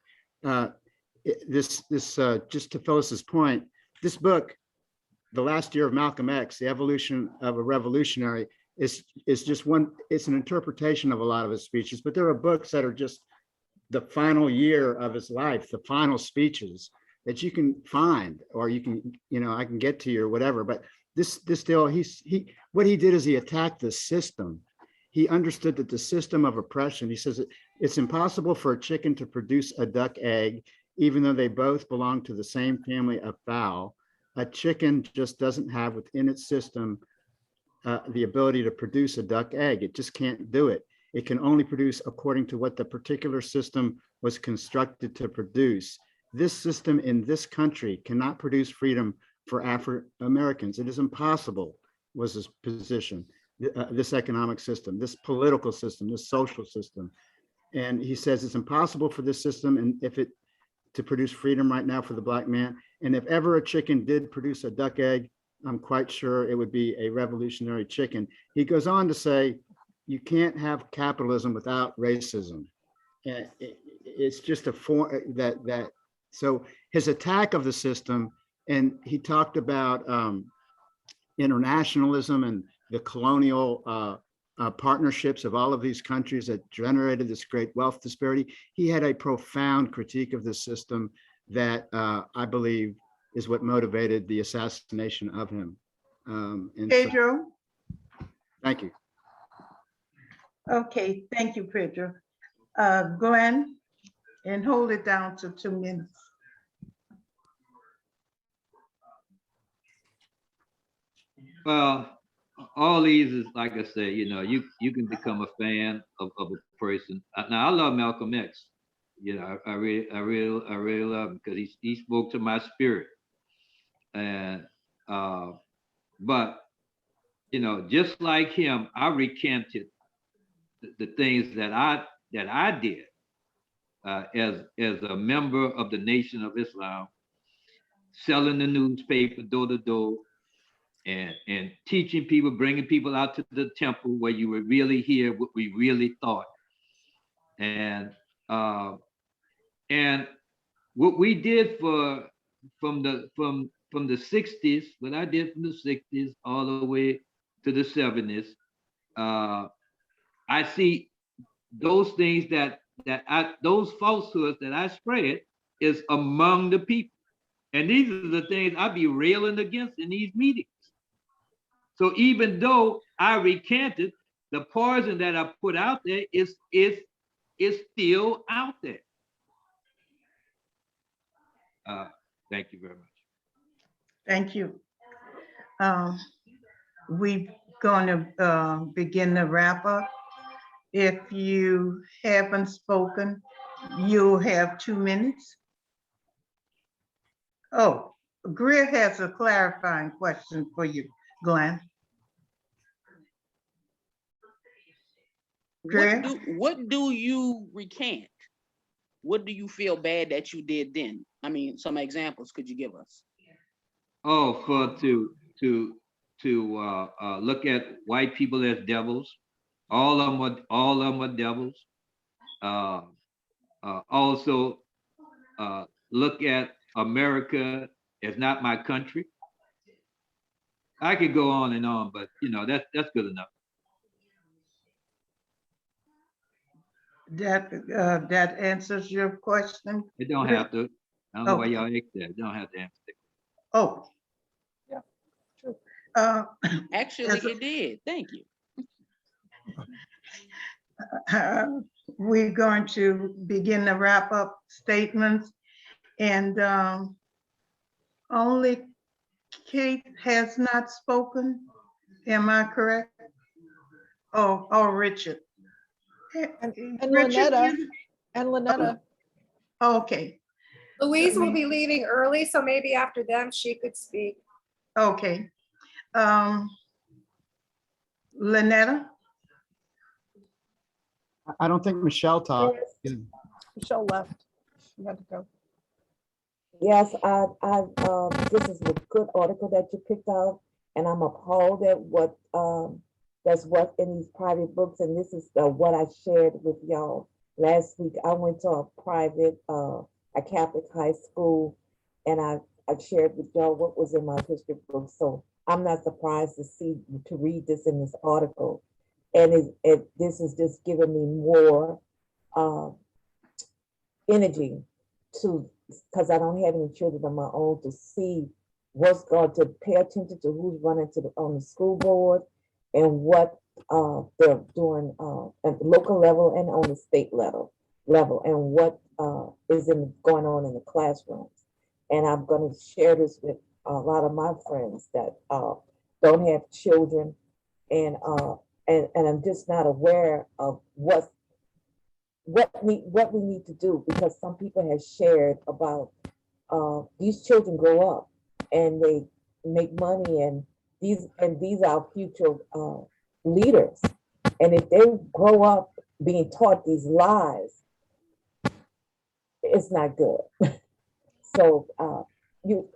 this just to Phyllis's point, this book, The Last Year of Malcolm X: The Evolution of a Revolutionary, is just one. It's an interpretation of a lot of his speeches, but there are books that are just the final year of his life, the final speeches that you can find, or you can, I can get to you or whatever. But this still, what he did is he attacked the system. He understood that the system of oppression, he says it's impossible for a chicken to produce a duck egg, even though they both belong to the same family of fowl. A chicken just doesn't have within its system the ability to produce a duck egg. It just can't do it. It can only produce according to what the particular system was constructed to produce. This system in this country cannot produce freedom for Afro-Americans. It is impossible, was his position, this economic system, this political system, this social system. And he says it's impossible for this system and to produce freedom right now for the Black man. And if ever a chicken did produce a duck egg, I'm quite sure it would be a revolutionary chicken. He goes on to say, you can't have capitalism without racism. And it's just a form so his attack of the system, and he talked about internationalism and the colonial partnerships of all of these countries that generated this great wealth disparity. He had a profound critique of the system that I believe is what motivated the assassination of him. And so, Pedro? thank you. Okay, thank you, Pedro. Glenn, and hold it down to 2 minutes. Well, all these is like I say, you know, you can become a fan of a person. Now I love Malcolm X. You know, I really love him because he spoke to my spirit. And but you know, just like him, I recanted the things that I did as a member of the Nation of Islam, selling the newspaper door to door, and teaching people, bringing people out to the temple where you would really hear what we really thought. And what we did from the 60s, what I did from the 60s all the way to the 70s, I see those things those falsehoods that I spread is among the people. And these are the things I be railing against in these meetings. So even though I recanted, the poison that I put out there is still out there. Thank you very much. Thank you. We're going to begin the wrap up. If you haven't spoken, you'll have 2 minutes. Oh, Greer has a clarifying question for you, Glenn. Greer? What do you recant? What do you feel bad that you did then? I mean, some examples could you give us? Oh, to look at white people as devils. All of them are devils. Also, look at America as not my country. I could go on and on, but you know that's good enough. That answers your question? It don't have to. I don't know why y'all ask that. It don't have to answer that. Oh. Yeah, true. Actually, it did. Thank you. We're going to begin the wrap up statements, and only Kate has not spoken. Am I correct? Oh, Richard. And Richard, Lynetta. Okay. Louise will be leaving early, so maybe after them she could speak. Okay. Lynetta? I don't think Michelle talked. Michelle left. She had to go. Yes, this is a good article that you picked out, and I'm appalled at what that's what in these private books, and this is what I shared with y'all last week. I went to a private, a Catholic high school, and I shared with y'all what was in my history book. So I'm not surprised to read this in this article, and this is just giving me more energy because I don't have any children of my own, to see what's going to pay attention to who's running on the school board and what they're doing at the local level and on the state level, and what is going on in the classrooms. And I'm going to share this with a lot of my friends that don't have children, and I'm just not aware of what we need to do, because some people have shared about these children grow up and they make money, and these are our future leaders, and if they grow up being taught these lies, it's not good. So you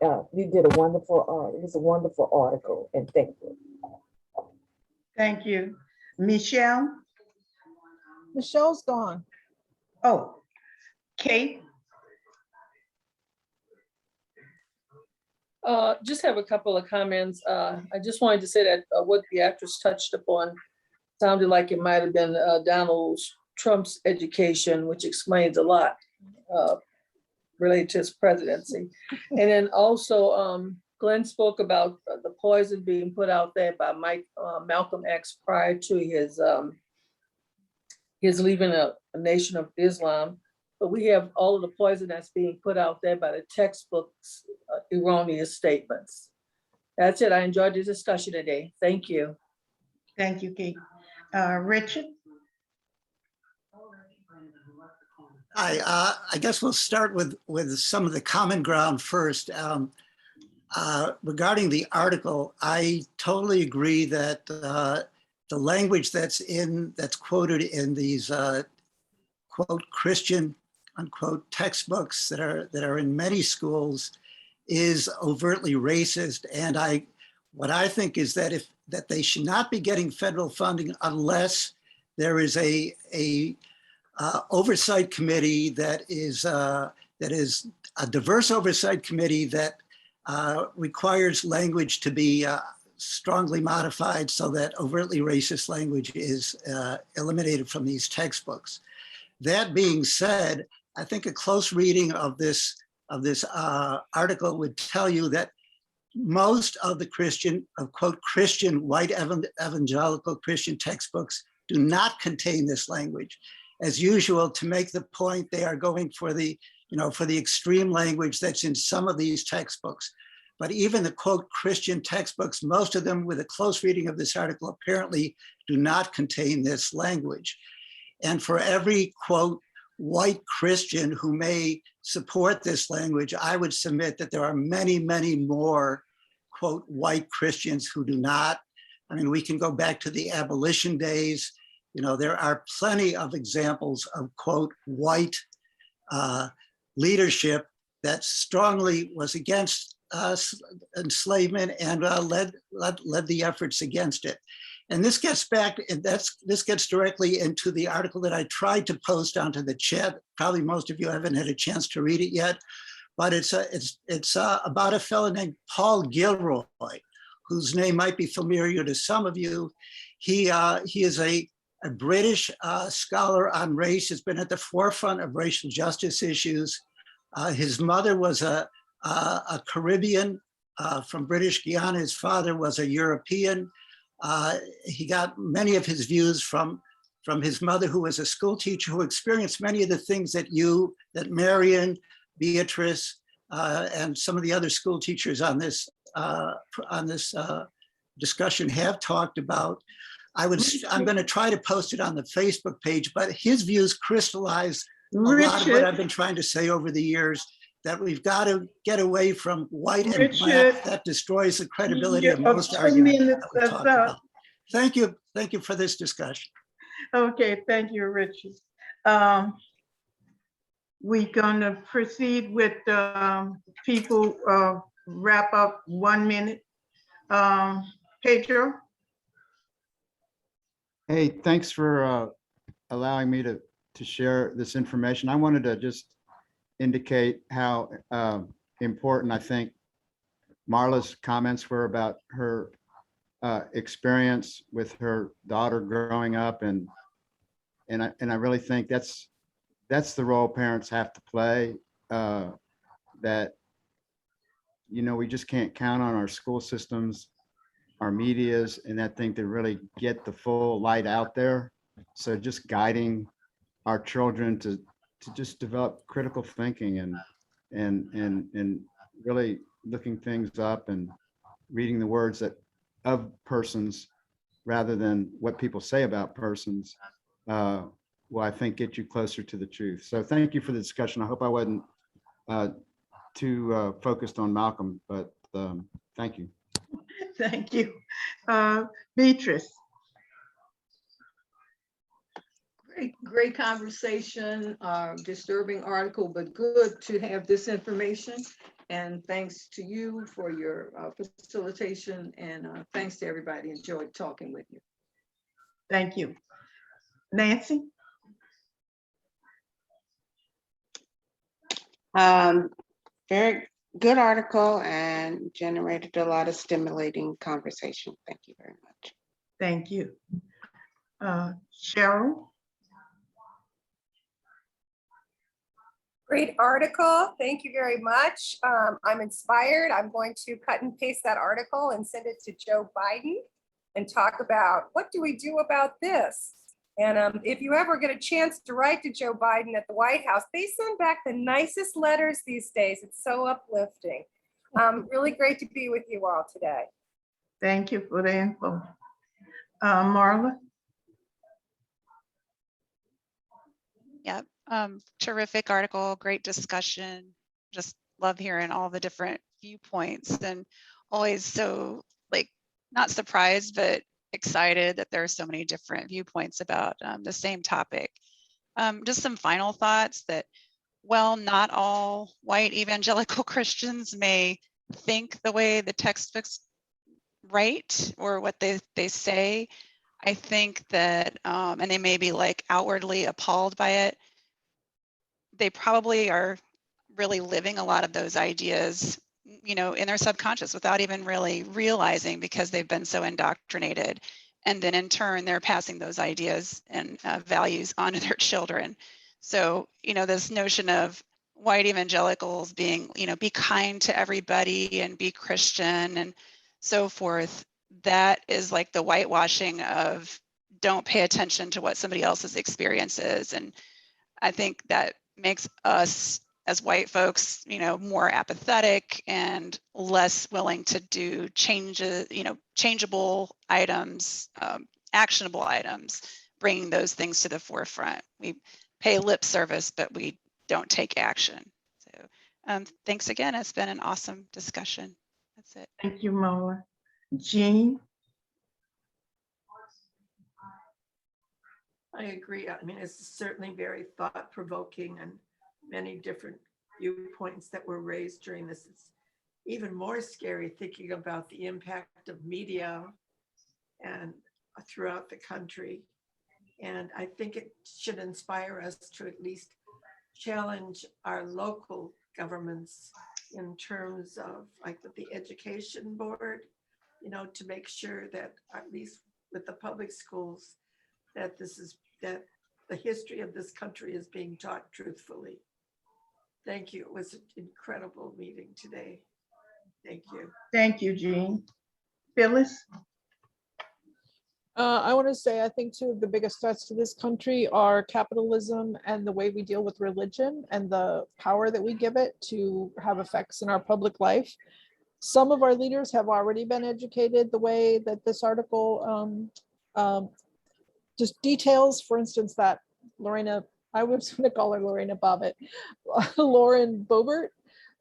did a wonderful it was a wonderful article, and thank you. Thank you. Michelle? Michelle's gone. Oh, Kate? Just have a couple of comments. I just wanted to say that what Beatrice touched upon sounded like it might have been Donald Trump's education, which explains a lot related to his presidency. And then also Glenn spoke about the poison being put out there by Malcolm X prior to his leaving a Nation of Islam. But we have all of the poison that's being put out there by the textbooks, erroneous statements. That's it. I enjoyed the discussion today. Thank you. Thank you, Kate. Richard? I guess we'll start with some of the common ground first. Regarding the article, I totally agree that the language that's quoted in these quote Christian unquote textbooks that are in many schools is overtly racist. And what I think is that that they should not be getting federal funding unless there is a oversight committee that is a diverse oversight committee that requires language to be strongly modified so that overtly racist language is eliminated from these textbooks. That being said, I think a close reading of this article would tell you that most of the quote Christian white evangelical Christian textbooks do not contain this language. As usual, to make the point, they are going for the extreme language that's in some of these textbooks. But even the quote Christian textbooks, most of them with a close reading of this article apparently do not contain this language. And for every quote white Christian who may support this language, I would submit that there are many, many more quote white Christians who do not. I mean, we can go back to the abolition days. There are plenty of examples of quote white leadership that strongly was against enslavement and led the efforts against it. And this gets back, this gets directly into the article that I tried to post onto the chat. Probably most of you haven't had a chance to read it yet, but it's about a fellow named Paul Gilroy, whose name might be familiar to some of you. He is a British scholar on race, has been at the forefront of racial justice issues. His mother was a Caribbean from British Guiana. His father was a European. He got many of his views from his mother, who was a school teacher, who experienced many of the things that Marion, Beatrice, and some of the other school teachers on this discussion have talked about. I'm going to try to post it on the Facebook page, but his views crystallize a lot of what I've been trying to say over the years, that we've got to get away from white and black. That destroys the credibility of most arguments that we talked about. Thank you. Thank you for this discussion. Okay, thank you, Richard. We're gonna proceed with people wrap up 1 minute. Pedro? Hey, thanks for allowing me to share this information. I wanted to just indicate how important I think Marla's comments were about her experience with her daughter growing up, and I really think that's the role parents have to play. That we just can't count on our school systems, our medias, and that thing to really get the full light out there. So just guiding our children to just develop critical thinking and really looking things up and reading the words of persons rather than what people say about persons will, I think, get you closer to the truth. So thank you for the discussion. I hope I wasn't too focused on Malcolm, but thank you. Thank you. Beatrice? Great conversation, disturbing article, but good to have this information. And thanks to you for your facilitation, and thanks to everybody. Enjoyed talking with you. Thank you. Nancy? Very good article and generated a lot of stimulating conversation. Thank you very much. Thank you. Cheryl? Great article. Thank you very much. I'm inspired. I'm going to cut and paste that article and send it to Joe Biden and talk about what do we do about this? And if you ever get a chance to write to Joe Biden at the White House, they send back the nicest letters these days. It's so uplifting. Really great to be with you all today. Thank you for the info. Marla? Yep. Terrific article, great discussion. Just love hearing all the different viewpoints and always so like not surprised, but excited that there are so many different viewpoints about the same topic. Just some final thoughts that, well, not all white evangelical Christians may think the way the textbooks write or what they say. I think that, and they may be like outwardly appalled by it, they probably are really living a lot of those ideas, you know, in their subconscious without even really realizing because they've been so indoctrinated. And then in turn, they're passing those ideas and values onto their children. So, you know, this notion of white evangelicals being, you know, be kind to everybody and be Christian and so forth, that is like the whitewashing of don't pay attention to what somebody else's experience is. And I think that makes us as white folks, you know, more apathetic and less willing to do changes, you know, changeable items, actionable items, bringing those things to the forefront. We pay lip service, but we don't take action. So thanks again. It's been an awesome discussion. That's it. Thank you, Marla. Jean? I agree. I mean, it's certainly very thought-provoking and many different viewpoints that were raised during this. It's even more scary thinking about the impact of media and throughout the country. And I think it should inspire us to at least challenge our local governments in terms of like with the education board, you know, to make sure that at least with the public schools, that that the history of this country is being taught truthfully. Thank you. It was an incredible meeting today. Thank you. Thank you, Jean. Phyllis? I want to say, I think two of the biggest threats to this country are capitalism and the way we deal with religion and the power that we give it to have effects in our public life. Some of our leaders have already been educated the way that this article just details, for instance, that Lorena, I was going to call her Lorena Bobbitt, Lauren Boebert,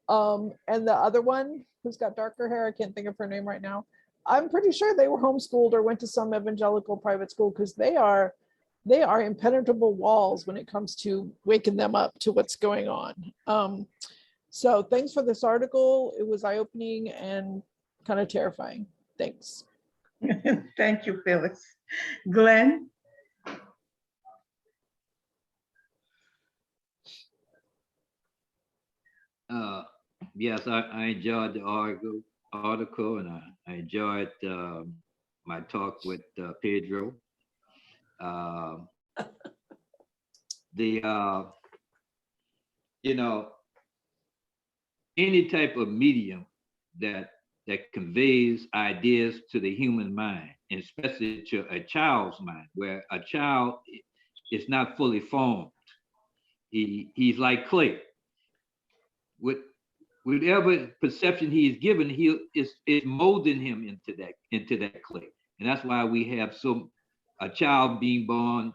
and the other one who's got darker hair, I can't think of her name right now. I'm pretty sure they were homeschooled or went to some evangelical private school because they are impenetrable walls when it comes to waking them up to what's going on. So thanks for this article. It was eye-opening and kind of terrifying. Thanks. Thank you, Phyllis. Glenn? Yes, I enjoyed the article and I enjoyed my talk with Pedro. You know, any type of medium that conveys ideas to the human mind, and especially to a child's mind, where a child is not fully formed. He's like clay. With whatever perception he is given, is molding him into that clay. And that's why we have a child being born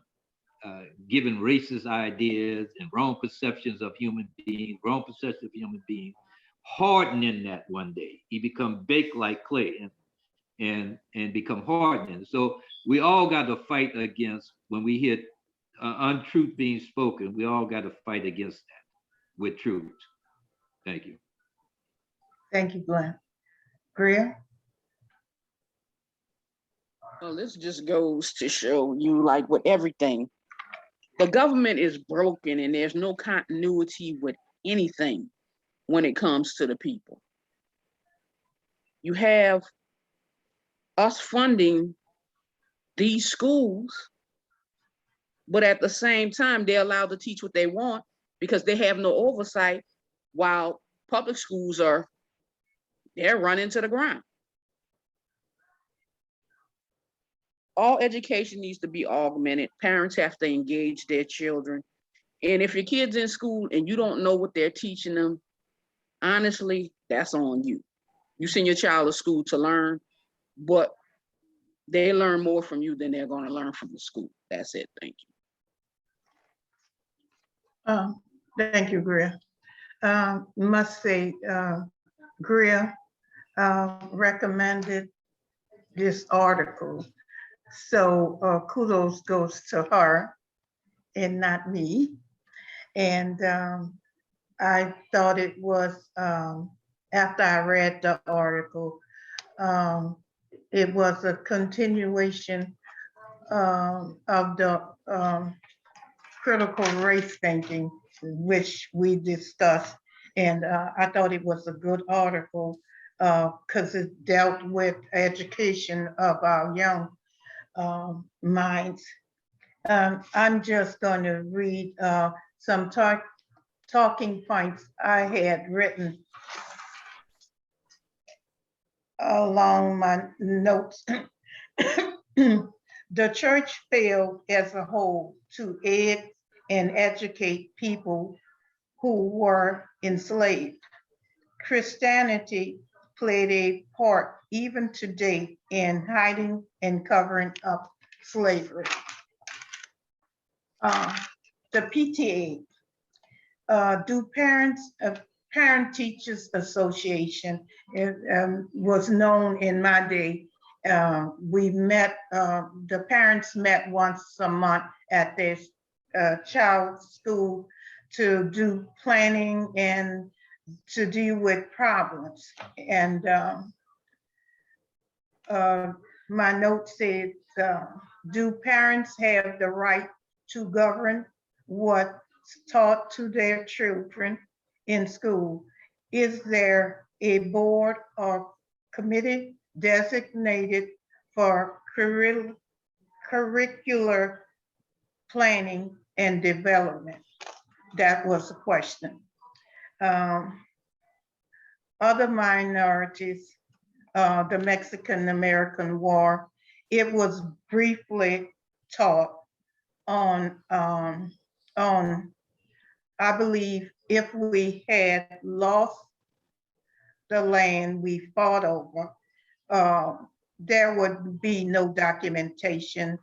given racist ideas and wrong perceptions of human beings, hardening that one day. He become baked like clay and become hardened. So we all got to fight against, when we hear untruth being spoken, we all got to fight against that with truth. Thank you. Thank you, Glenn. Greer? Well, this just goes to show you, like with everything, the government is broken and there's no continuity with anything. when it comes to the people. You have us funding these schools, but at the same time, they're allowed to teach what they want because they have no oversight, while public schools they're running to the ground. All education needs to be augmented. Parents have to engage their children. And if your kid's in school and you don't know what they're teaching them, honestly, that's on you. You send your child to school to learn, but they learn more from you than they're going to learn from the school. That's it. Thank you. Thank you, Greer. Must say, Greer recommended this article. So kudos goes to her and not me. And I thought it was, after I read the article, it was a continuation of the critical race thinking, which we discussed. And I thought it was a good article because it dealt with education of our young minds. I'm just going to read some talking points I had written along my notes. The church failed as a whole to aid and educate people who were enslaved. Christianity played a part even today in hiding and covering up slavery. The PTA, Parent Teachers Association, was known in my day. We met, the parents met once a month at their child's school to do planning and to deal with problems. And my note said, do parents have the right to govern what's taught to their children in school? Is there a board or committee designated for curricular planning and development? That was a question. Other minorities, the Mexican-American War, it was briefly taught on, I believe, if we had lost the land we fought over, there would be no documentation.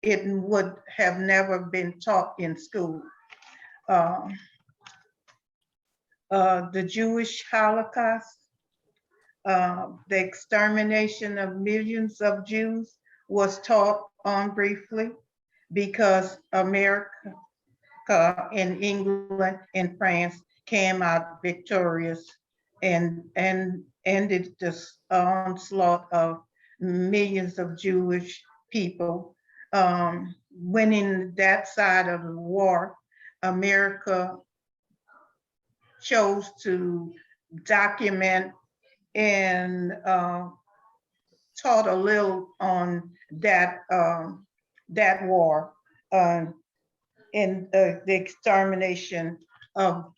It would have never been taught in school. The Jewish Holocaust, the extermination of millions of Jews was taught on briefly because America and England and France came out victorious and ended this onslaught of millions of Jewish people. Winning that side of the war, America chose to document and taught a little on that that war and the extermination of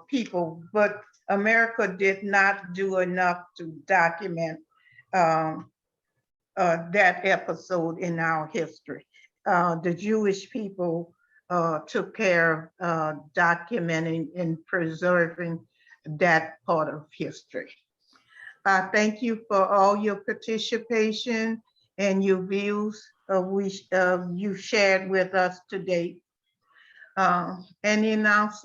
people, but America did not do enough to document that episode in our history. The Jewish people took care of documenting and preserving that part of history. Thank you for all your participation and your views you shared with us today. Any announcements?